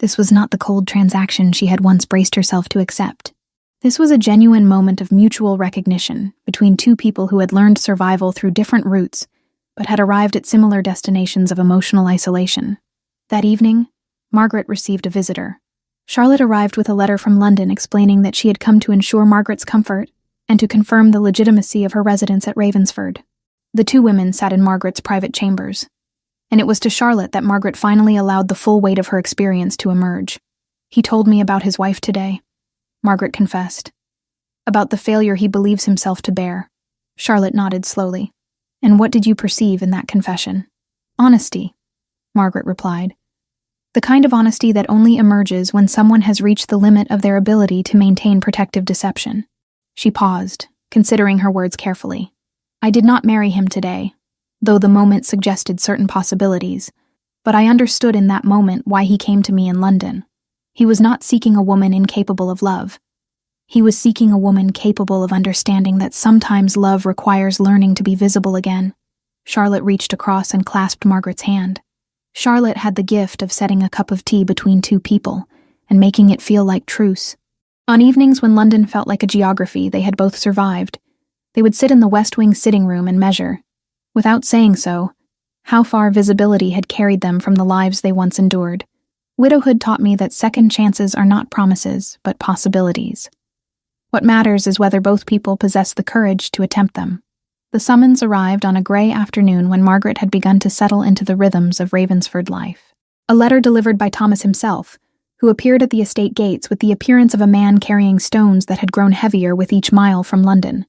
This was not the cold transaction she had once braced herself to accept. This was a genuine moment of mutual recognition between two people who had learned survival through different routes, but had arrived at similar destinations of emotional isolation. That evening, Margaret received a visitor. Charlotte arrived with a letter from London explaining that she had come to ensure Margaret's comfort and to confirm the legitimacy of her residence at Ravensford. The two women sat in Margaret's private chambers, and it was to Charlotte that Margaret finally allowed the full weight of her experience to emerge. He told me about his wife today, Margaret confessed. About the failure he believes himself to bear. Charlotte nodded slowly. And what did you perceive in that confession? Honesty, Margaret replied. The kind of honesty that only emerges when someone has reached the limit of their ability to maintain protective deception. She paused, considering her words carefully. I did not marry him today, though the moment suggested certain possibilities, but I understood in that moment why he came to me in London. He was not seeking a woman incapable of love. He was seeking a woman capable of understanding that sometimes love requires learning to be visible again. Charlotte reached across and clasped Margaret's hand. Charlotte had the gift of setting a cup of tea between two people and making it feel like truce. On evenings when London felt like a geography they had both survived, they would sit in the West Wing sitting room and measure, without saying so, how far visibility had carried them from the lives they once endured. Widowhood taught me that second chances are not promises, but possibilities. What matters is whether both people possess the courage to attempt them. The summons arrived on a gray afternoon when Margaret had begun to settle into the rhythms of Ravensford life. A letter delivered by Thomas himself, who appeared at the estate gates with the appearance of a man carrying stones that had grown heavier with each mile from London.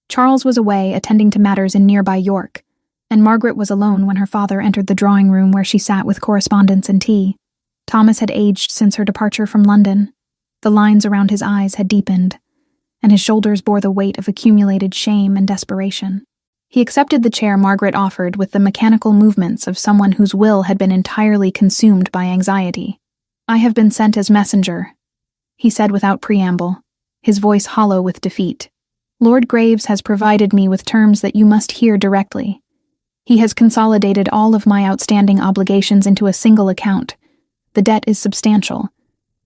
Charles was away attending to matters in nearby York, and Margaret was alone when her father entered the drawing room where she sat with correspondence and tea. Thomas had aged since her departure from London. The lines around his eyes had deepened, and his shoulders bore the weight of accumulated shame and desperation. He accepted the chair Margaret offered with the mechanical movements of someone whose will had been entirely consumed by anxiety. "I have been sent as messenger," he said without preamble, his voice hollow with defeat. "Lord Graves has provided me with terms that you must hear directly. He has consolidated all of my outstanding obligations into a single account. The debt is substantial,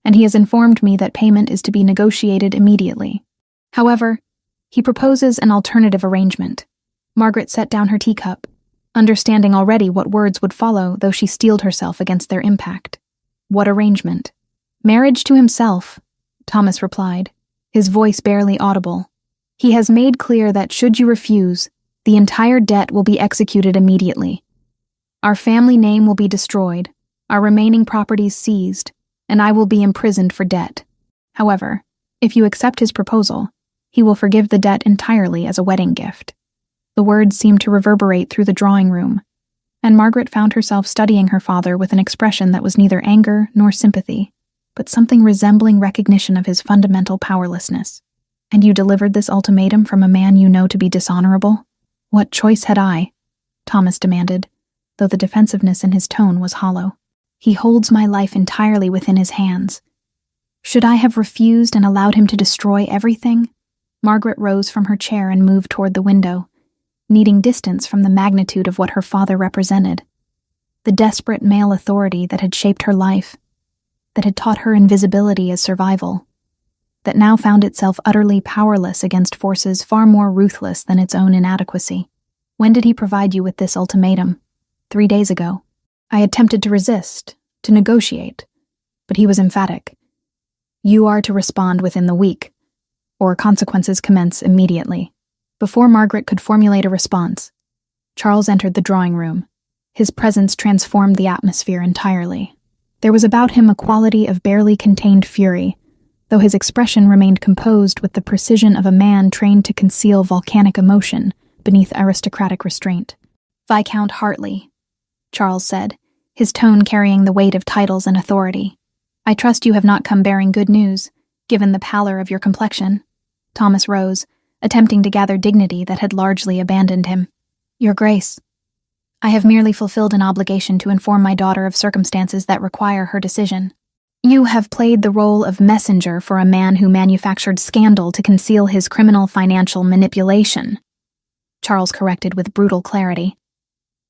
and he has informed me that payment is to be negotiated immediately. However, he proposes an alternative arrangement." Margaret set down her teacup, understanding already what words would follow, though she steeled herself against their impact. "What arrangement?" "Marriage to himself," Thomas replied, his voice barely audible. "He has made clear that should you refuse, the entire debt will be executed immediately. Our family name will be destroyed, our remaining properties seized, and I will be imprisoned for debt. However, if you accept his proposal, he will forgive the debt entirely as a wedding gift." The words seemed to reverberate through the drawing room, and Margaret found herself studying her father with an expression that was neither anger nor sympathy, but something resembling recognition of his fundamental powerlessness. "And you delivered this ultimatum from a man you know to be dishonorable? What choice had I?" Thomas demanded, though the defensiveness in his tone was hollow. "He holds my life entirely within his hands. Should I have refused and allowed him to destroy everything?" Margaret rose from her chair and moved toward the window, needing distance from the magnitude of what her father represented. The desperate male authority that had shaped her life, that had taught her invisibility as survival, that now found itself utterly powerless against forces far more ruthless than its own inadequacy. "When did he provide you with this ultimatum?" 3 days ago. I attempted to resist, to negotiate, but he was emphatic. "You are to respond within the week, or consequences commence immediately." Before Margaret could formulate a response, Charles entered the drawing room. His presence transformed the atmosphere entirely. There was about him a quality of barely contained fury, though his expression remained composed with the precision of a man trained to conceal volcanic emotion beneath aristocratic restraint. "Viscount Hartley," Charles said, his tone carrying the weight of titles and authority. "I trust you have not come bearing good news, given the pallor of your complexion." Thomas rose, attempting to gather dignity that had largely abandoned him. "Your Grace, I have merely fulfilled an obligation to inform my daughter of circumstances that require her decision." "You have played the role of messenger for a man who manufactured scandal to conceal his criminal financial manipulation," Charles corrected with brutal clarity.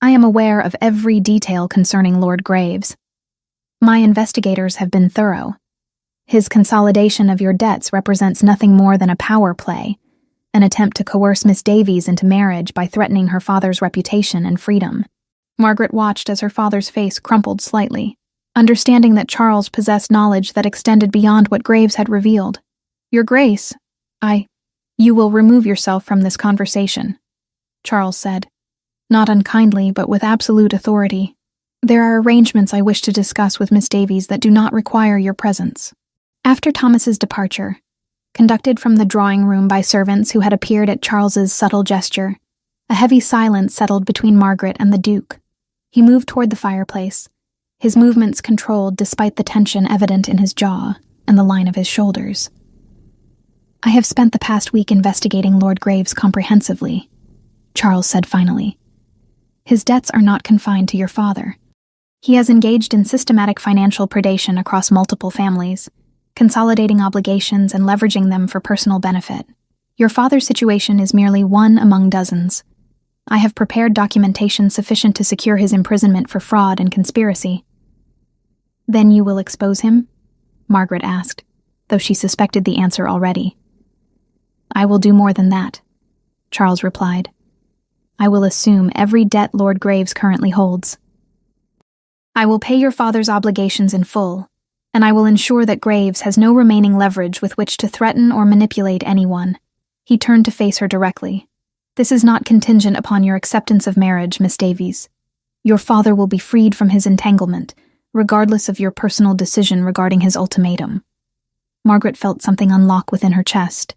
"I am aware of every detail concerning Lord Graves. My investigators have been thorough. His consolidation of your debts represents nothing more than a power play, an attempt to coerce Miss Davies into marriage by threatening her father's reputation and freedom." Margaret watched as her father's face crumpled slightly, understanding that Charles possessed knowledge that extended beyond what Graves had revealed. "Your Grace, you will remove yourself from this conversation," Charles said, not unkindly but with absolute authority. "There are arrangements I wish to discuss with Miss Davies that do not require your presence." After Thomas's departure, conducted from the drawing room by servants who had appeared at Charles's subtle gesture, a heavy silence settled between Margaret and the Duke. He moved toward the fireplace, his movements controlled despite the tension evident in his jaw and the line of his shoulders. "I have spent the past week investigating Lord Graves comprehensively," Charles said finally. "His debts are not confined to your father. He has engaged in systematic financial predation across multiple families, consolidating obligations and leveraging them for personal benefit. Your father's situation is merely one among dozens. I have prepared documentation sufficient to secure his imprisonment for fraud and conspiracy." "Then you will expose him?" Margaret asked, though she suspected the answer already. "I will do more than that," Charles replied. "I will assume every debt Lord Graves currently holds. I will pay your father's obligations in full, and I will ensure that Graves has no remaining leverage with which to threaten or manipulate anyone." He turned to face her directly. "This is not contingent upon your acceptance of marriage, Miss Davies. Your father will be freed from his entanglement, regardless of your personal decision regarding his ultimatum." Margaret felt something unlock within her chest,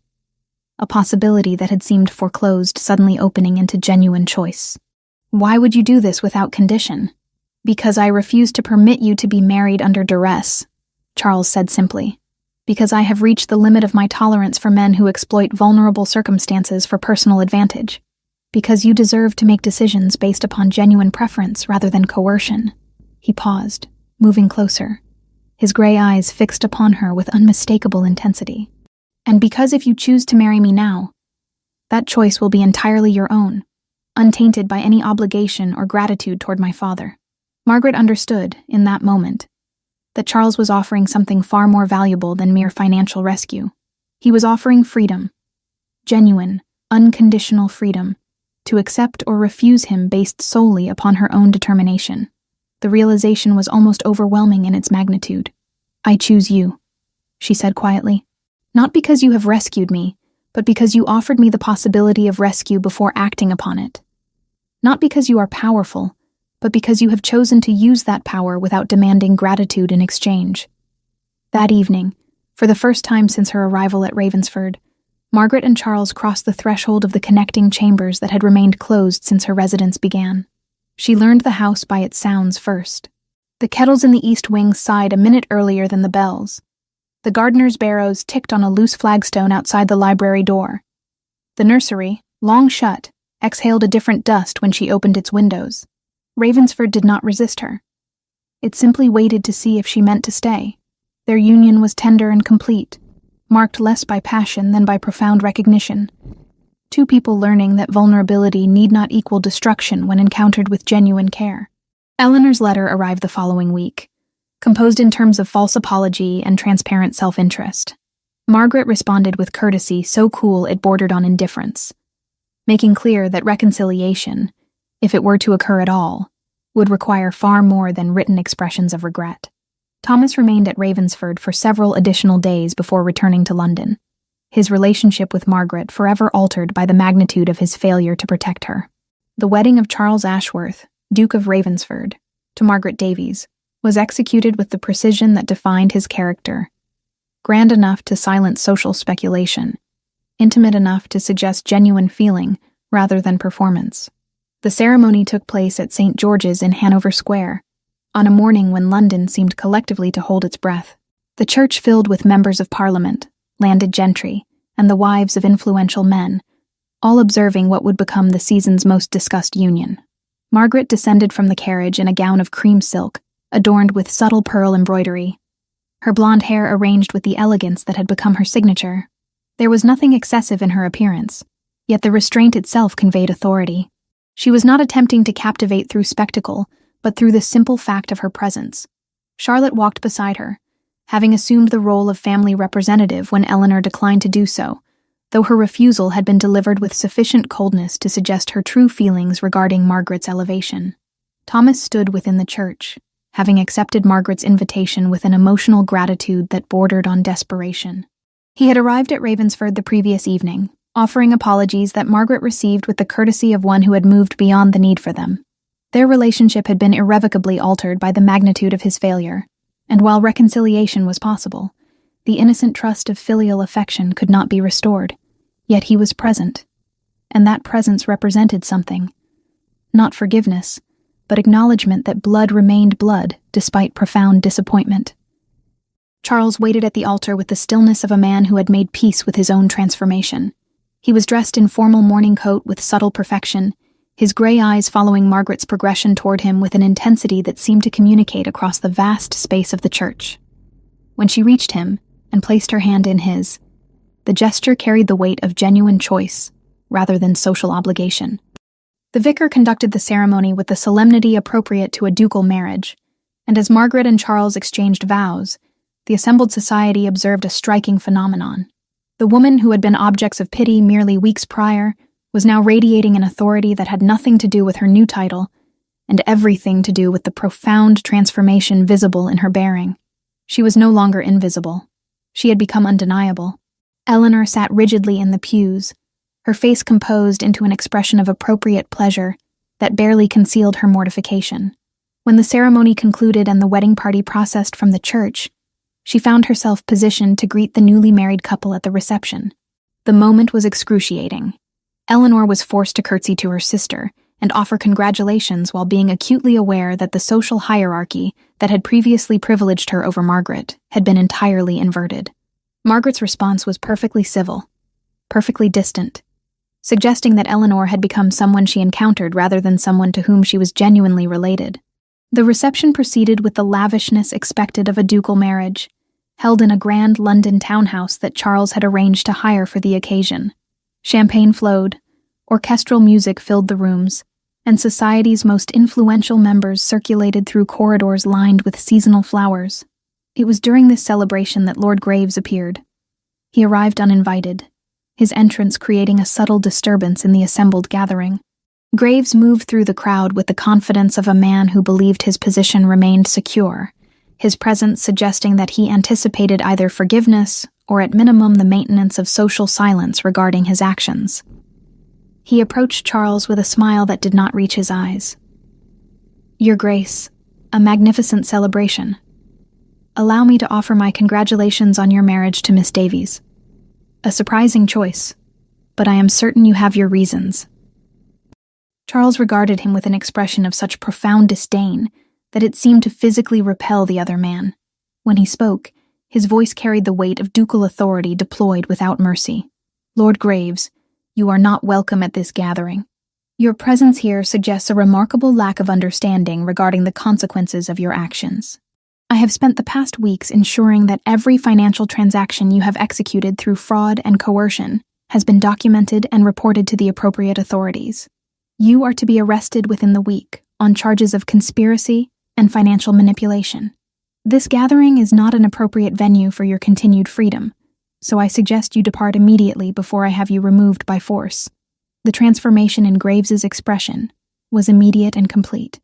a possibility that had seemed foreclosed suddenly opening into genuine choice. "Why would you do this without condition?" "Because I refuse to permit you to be married under duress," Charles said simply. "Because I have reached the limit of my tolerance for men who exploit vulnerable circumstances for personal advantage. Because you deserve to make decisions based upon genuine preference rather than coercion." He paused, moving closer, his gray eyes fixed upon her with unmistakable intensity. "And because if you choose to marry me now, that choice will be entirely your own, untainted by any obligation or gratitude toward my father." Margaret understood, in that moment, that Charles was offering something far more valuable than mere financial rescue. He was offering freedom, genuine, unconditional freedom, to accept or refuse him based solely upon her own determination. The realization was almost overwhelming in its magnitude. "I choose you," she said quietly. "Not because you have rescued me, but because you offered me the possibility of rescue before acting upon it. Not because you are powerful, but because you have chosen to use that power without demanding gratitude in exchange." That evening, for the first time since her arrival at Ravensford, Margaret and Charles crossed the threshold of the connecting chambers that had remained closed since her residence began. She learned the house by its sounds first. The kettles in the east wing sighed a minute earlier than the bells. The gardener's barrows ticked on a loose flagstone outside the library door. The nursery, long shut, exhaled a different dust when she opened its windows. Ravensford did not resist her. It simply waited to see if she meant to stay. Their union was tender and complete, marked less by passion than by profound recognition. Two people learning that vulnerability need not equal destruction when encountered with genuine care. Eleanor's letter arrived the following week, composed in terms of false apology and transparent self-interest. Margaret responded with courtesy so cool it bordered on indifference, making clear that reconciliation, if it were to occur at all, would require far more than written expressions of regret. Thomas remained at Ravensford for several additional days before returning to London, his relationship with Margaret forever altered by the magnitude of his failure to protect her. The wedding of Charles Ashworth, Duke of Ravensford, to Margaret Davies, was executed with the precision that defined his character, grand enough to silence social speculation, intimate enough to suggest genuine feeling rather than performance. The ceremony took place at St. George's in Hanover Square, on a morning when London seemed collectively to hold its breath. The church filled with members of Parliament, landed gentry, and the wives of influential men, all observing what would become the season's most discussed union. Margaret descended from the carriage in a gown of cream silk, adorned with subtle pearl embroidery, her blonde hair arranged with the elegance that had become her signature. There was nothing excessive in her appearance, yet the restraint itself conveyed authority. She was not attempting to captivate through spectacle, but through the simple fact of her presence. Charlotte walked beside her, having assumed the role of family representative when Eleanor declined to do so, though her refusal had been delivered with sufficient coldness to suggest her true feelings regarding Margaret's elevation. Thomas stood within the church, having accepted Margaret's invitation with an emotional gratitude that bordered on desperation. He had arrived at Ravensford the previous evening, offering apologies that Margaret received with the courtesy of one who had moved beyond the need for them. Their relationship had been irrevocably altered by the magnitude of his failure, and while reconciliation was possible, the innocent trust of filial affection could not be restored. Yet he was present, and that presence represented something. Not forgiveness, but acknowledgement that blood remained blood despite profound disappointment. Charles waited at the altar with the stillness of a man who had made peace with his own transformation. He was dressed in formal morning coat with subtle perfection, his gray eyes following Margaret's progression toward him with an intensity that seemed to communicate across the vast space of the church. When she reached him and placed her hand in his, the gesture carried the weight of genuine choice rather than social obligation. The vicar conducted the ceremony with the solemnity appropriate to a ducal marriage, and as Margaret and Charles exchanged vows, the assembled society observed a striking phenomenon. The woman who had been objects of pity merely weeks prior was now radiating an authority that had nothing to do with her new title and everything to do with the profound transformation visible in her bearing. She was no longer invisible. She had become undeniable. Eleanor sat rigidly in the pews, her face composed into an expression of appropriate pleasure that barely concealed her mortification. When the ceremony concluded and the wedding party processed from the church, she found herself positioned to greet the newly married couple at the reception. The moment was excruciating. Eleanor was forced to curtsy to her sister and offer congratulations while being acutely aware that the social hierarchy that had previously privileged her over Margaret had been entirely inverted. Margaret's response was perfectly civil, perfectly distant, suggesting that Eleanor had become someone she encountered rather than someone to whom she was genuinely related. The reception proceeded with the lavishness expected of a ducal marriage, held in a grand London townhouse that Charles had arranged to hire for the occasion. Champagne flowed, orchestral music filled the rooms, and society's most influential members circulated through corridors lined with seasonal flowers. It was during this celebration that Lord Graves appeared. He arrived uninvited, his entrance creating a subtle disturbance in the assembled gathering. Graves moved through the crowd with the confidence of a man who believed his position remained secure, his presence suggesting that he anticipated either forgiveness or at minimum the maintenance of social silence regarding his actions. He approached Charles with a smile that did not reach his eyes. "Your Grace, a magnificent celebration. Allow me to offer my congratulations on your marriage to Miss Davies. A surprising choice, but I am certain you have your reasons." Charles regarded him with an expression of such profound disdain that it seemed to physically repel the other man. When he spoke, his voice carried the weight of ducal authority deployed without mercy. "Lord Graves, you are not welcome at this gathering. Your presence here suggests a remarkable lack of understanding regarding the consequences of your actions. I have spent the past weeks ensuring that every financial transaction you have executed through fraud and coercion has been documented and reported to the appropriate authorities. You are to be arrested within the week on charges of conspiracy and financial manipulation. This gathering is not an appropriate venue for your continued freedom, so I suggest you depart immediately before I have you removed by force." The transformation in Graves's expression was immediate and complete.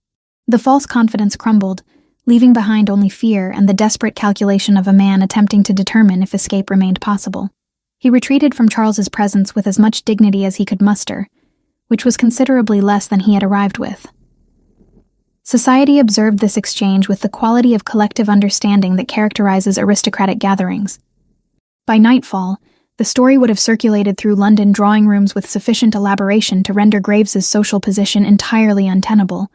The false confidence crumbled, leaving behind only fear and the desperate calculation of a man attempting to determine if escape remained possible. He retreated from Charles's presence with as much dignity as he could muster, which was considerably less than he had arrived with. Society observed this exchange with the quality of collective understanding that characterizes aristocratic gatherings. By nightfall, the story would have circulated through London drawing rooms with sufficient elaboration to render Graves's social position entirely untenable.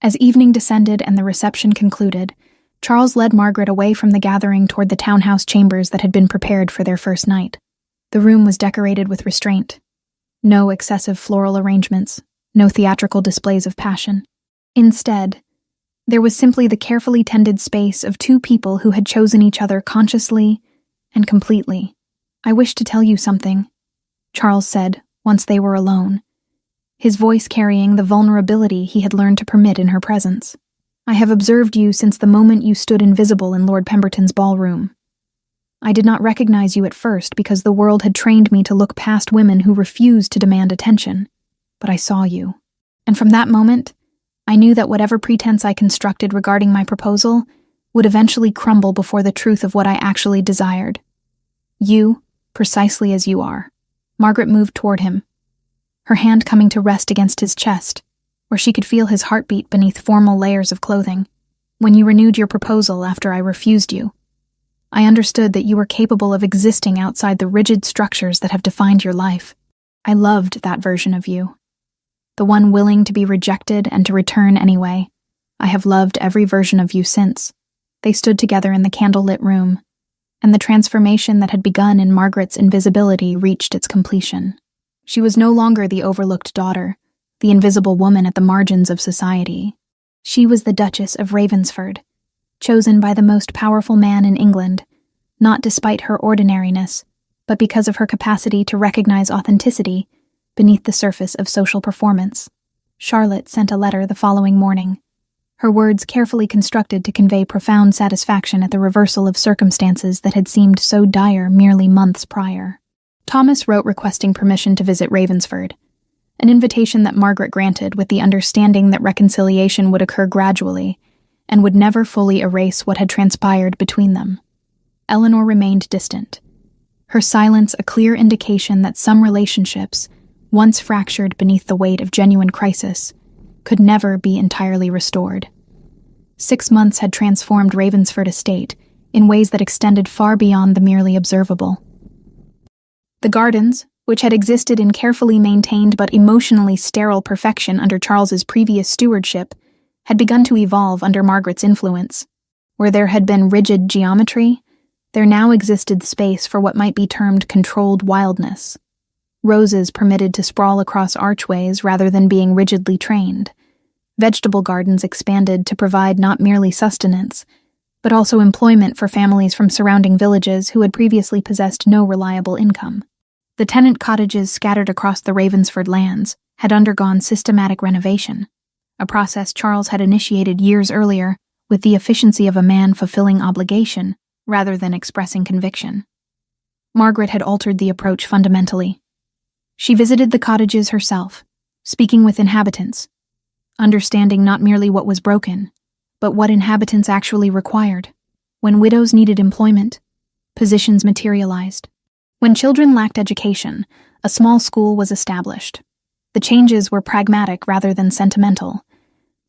As evening descended and the reception concluded, Charles led Margaret away from the gathering toward the townhouse chambers that had been prepared for their first night. The room was decorated with restraint. No excessive floral arrangements, no theatrical displays of passion. Instead, there was simply the carefully tended space of two people who had chosen each other consciously and completely. "I wish to tell you something," Charles said, once they were alone, his voice carrying the vulnerability he had learned to permit in her presence. "I have observed you since the moment you stood invisible in Lord Pemberton's ballroom. I did not recognize you at first because the world had trained me to look past women who refused to demand attention, but I saw you. And from that moment, I knew that whatever pretense I constructed regarding my proposal would eventually crumble before the truth of what I actually desired. You, precisely as you are." Margaret moved toward him, her hand coming to rest against his chest, where she could feel his heartbeat beneath formal layers of clothing. "When you renewed your proposal after I refused you, I understood that you were capable of existing outside the rigid structures that have defined your life. I loved that version of you. The one willing to be rejected and to return anyway. I have loved every version of you since." They stood together in the candlelit room, and the transformation that had begun in Margaret's invisibility reached its completion. She was no longer the overlooked daughter, the invisible woman at the margins of society. She was the Duchess of Ravensford, chosen by the most powerful man in England, not despite her ordinariness, but because of her capacity to recognize authenticity beneath the surface of social performance. Charlotte sent a letter the following morning, her words carefully constructed to convey profound satisfaction at the reversal of circumstances that had seemed so dire merely months prior. Thomas wrote requesting permission to visit Ravensford, an invitation that Margaret granted with the understanding that reconciliation would occur gradually, and would never fully erase what had transpired between them. Eleanor remained distant, her silence a clear indication that some relationships, once fractured beneath the weight of genuine crisis, could never be entirely restored. 6 months had transformed Ravensford Estate in ways that extended far beyond the merely observable. The gardens, which had existed in carefully maintained but emotionally sterile perfection under Charles's previous stewardship, had begun to evolve under Margaret's influence. Where there had been rigid geometry, there now existed space for what might be termed controlled wildness. Roses permitted to sprawl across archways rather than being rigidly trained. Vegetable gardens expanded to provide not merely sustenance, but also employment for families from surrounding villages who had previously possessed no reliable income. The tenant cottages scattered across the Ravensford lands had undergone systematic renovation, a process Charles had initiated years earlier with the efficiency of a man fulfilling obligation rather than expressing conviction. Margaret had altered the approach fundamentally. She visited the cottages herself, speaking with inhabitants, understanding not merely what was broken, but what inhabitants actually required. When widows needed employment, positions materialized. When children lacked education, a small school was established. The changes were pragmatic rather than sentimental,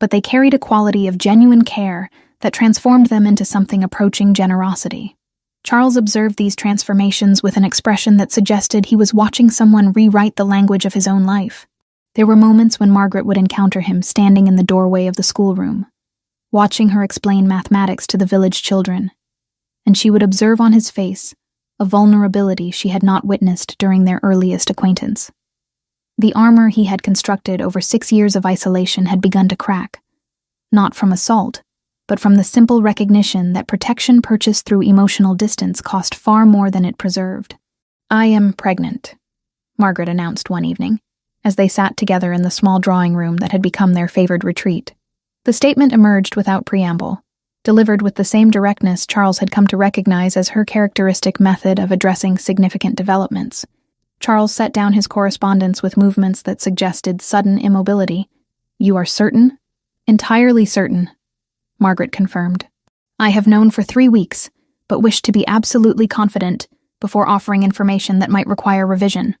but they carried a quality of genuine care that transformed them into something approaching generosity. Charles observed these transformations with an expression that suggested he was watching someone rewrite the language of his own life. There were moments when Margaret would encounter him standing in the doorway of the schoolroom, watching her explain mathematics to the village children, and she would observe on his face a vulnerability she had not witnessed during their earliest acquaintance. The armor he had constructed over 6 years of isolation had begun to crack, not from assault, but from the simple recognition that protection purchased through emotional distance cost far more than it preserved. "I am pregnant," Margaret announced one evening, as they sat together in the small drawing room that had become their favored retreat. The statement emerged without preamble, delivered with the same directness Charles had come to recognize as her characteristic method of addressing significant developments. Charles set down his correspondence with movements that suggested sudden immobility. "You are certain?" "Entirely certain," Margaret confirmed. "I have known for 3 weeks, but wished to be absolutely confident before offering information that might require revision."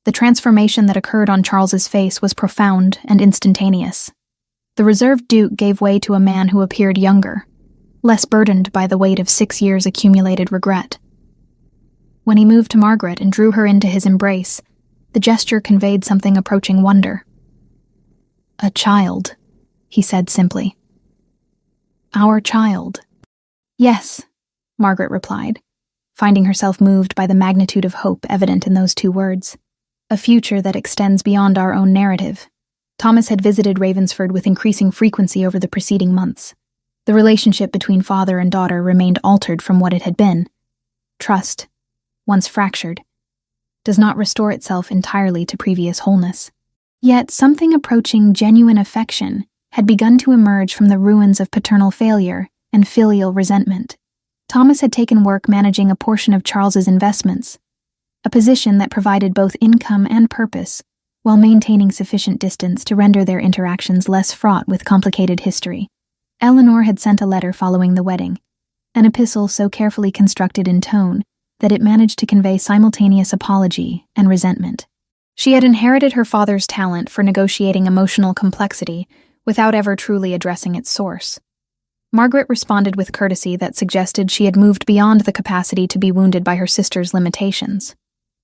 The transformation that occurred on Charles's face was profound and instantaneous. The reserved Duke gave way to a man who appeared younger, less burdened by the weight of 6 years' accumulated regret. When he moved to Margaret and drew her into his embrace, the gesture conveyed something approaching wonder. "A child," he said simply. "Our child." "Yes," Margaret replied, finding herself moved by the magnitude of hope evident in those 2 words. "A future that extends beyond our own narrative." Thomas had visited Ravensford with increasing frequency over the preceding months. The relationship between father and daughter remained altered from what it had been. Trust, once fractured, does not restore itself entirely to previous wholeness. Yet something approaching genuine affection had begun to emerge from the ruins of paternal failure and filial resentment. Thomas had taken work managing a portion of Charles's investments, a position that provided both income and purpose, while maintaining sufficient distance to render their interactions less fraught with complicated history. Eleanor had sent a letter following the wedding, an epistle so carefully constructed in tone that it managed to convey simultaneous apology and resentment. She had inherited her father's talent for negotiating emotional complexity without ever truly addressing its source. Margaret responded with courtesy that suggested she had moved beyond the capacity to be wounded by her sister's limitations.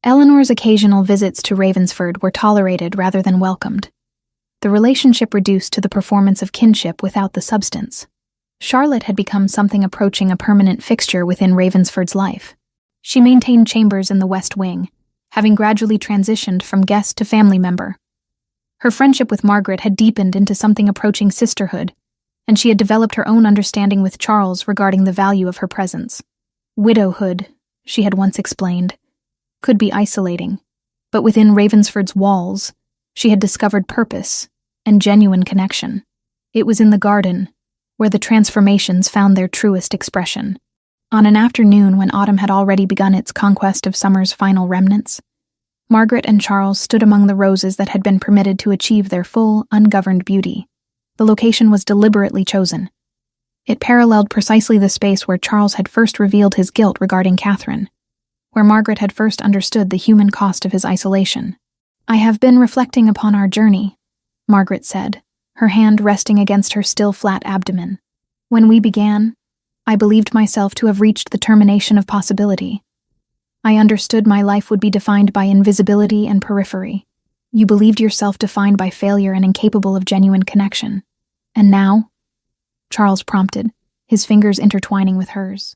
Eleanor's occasional visits to Ravensford were tolerated rather than welcomed, the relationship reduced to the performance of kinship without the substance. Charlotte had become something approaching a permanent fixture within Ravensford's life. She maintained chambers in the West Wing, having gradually transitioned from guest to family member. Her friendship with Margaret had deepened into something approaching sisterhood, and she had developed her own understanding with Charles regarding the value of her presence. Widowhood, she had once explained, could be isolating, but within Ravensford's walls, she had discovered purpose and genuine connection. It was in the garden, where the transformations found their truest expression. On an afternoon when autumn had already begun its conquest of summer's final remnants, Margaret and Charles stood among the roses that had been permitted to achieve their full, ungoverned beauty. The location was deliberately chosen. It paralleled precisely the space where Charles had first revealed his guilt regarding Catherine, where Margaret had first understood the human cost of his isolation. "I have been reflecting upon our journey," Margaret said, her hand resting against her still flat abdomen. "When we began, I believed myself to have reached the termination of possibility. I understood my life would be defined by invisibility and periphery. You believed yourself defined by failure and incapable of genuine connection. And now?" Charles prompted, his fingers intertwining with hers.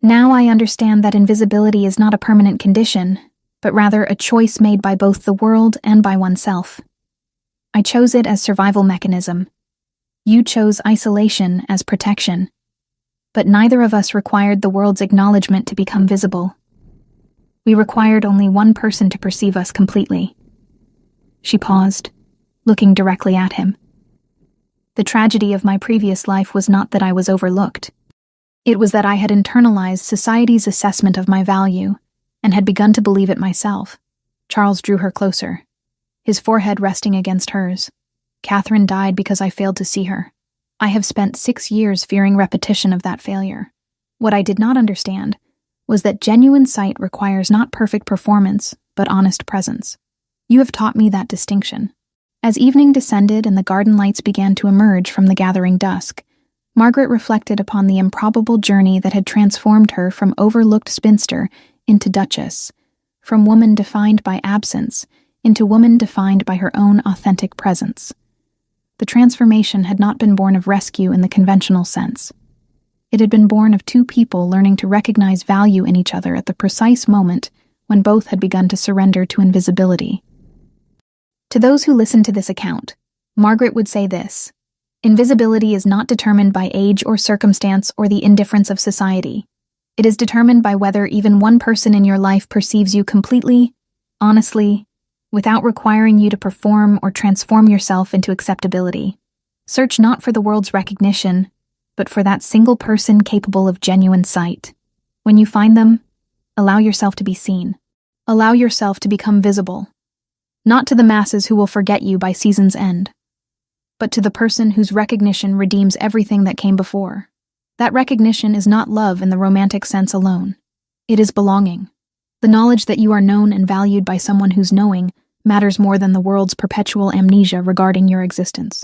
"Now I understand that invisibility is not a permanent condition, but rather a choice made by both the world and by oneself. I chose it as survival mechanism. You chose isolation as protection. But neither of us required the world's acknowledgement to become visible. We required only one person to perceive us completely." She paused, looking directly at him. "The tragedy of my previous life was not that I was overlooked. It was that I had internalized society's assessment of my value and had begun to believe it myself." Charles drew her closer, his forehead resting against hers. "Catherine died because I failed to see her. I have spent 6 years fearing repetition of that failure. What I did not understand was that genuine sight requires not perfect performance, but honest presence. You have taught me that distinction." As evening descended and the garden lights began to emerge from the gathering dusk, Margaret reflected upon the improbable journey that had transformed her from overlooked spinster into duchess, from woman defined by absence into woman defined by her own authentic presence. The transformation had not been born of rescue in the conventional sense. It had been born of two people learning to recognize value in each other at the precise moment when both had begun to surrender to invisibility. To those who listened to this account, Margaret would say this: "Invisibility is not determined by age or circumstance or the indifference of society. It is determined by whether even one person in your life perceives you completely, honestly, without requiring you to perform or transform yourself into acceptability. Search not for the world's recognition, but for that single person capable of genuine sight. When you find them, allow yourself to be seen. Allow yourself to become visible. Not to the masses who will forget you by season's end, but to the person whose recognition redeems everything that came before. That recognition is not love in the romantic sense alone. It is belonging. The knowledge that you are known and valued by someone whose knowing matters more than the world's perpetual amnesia regarding your existence."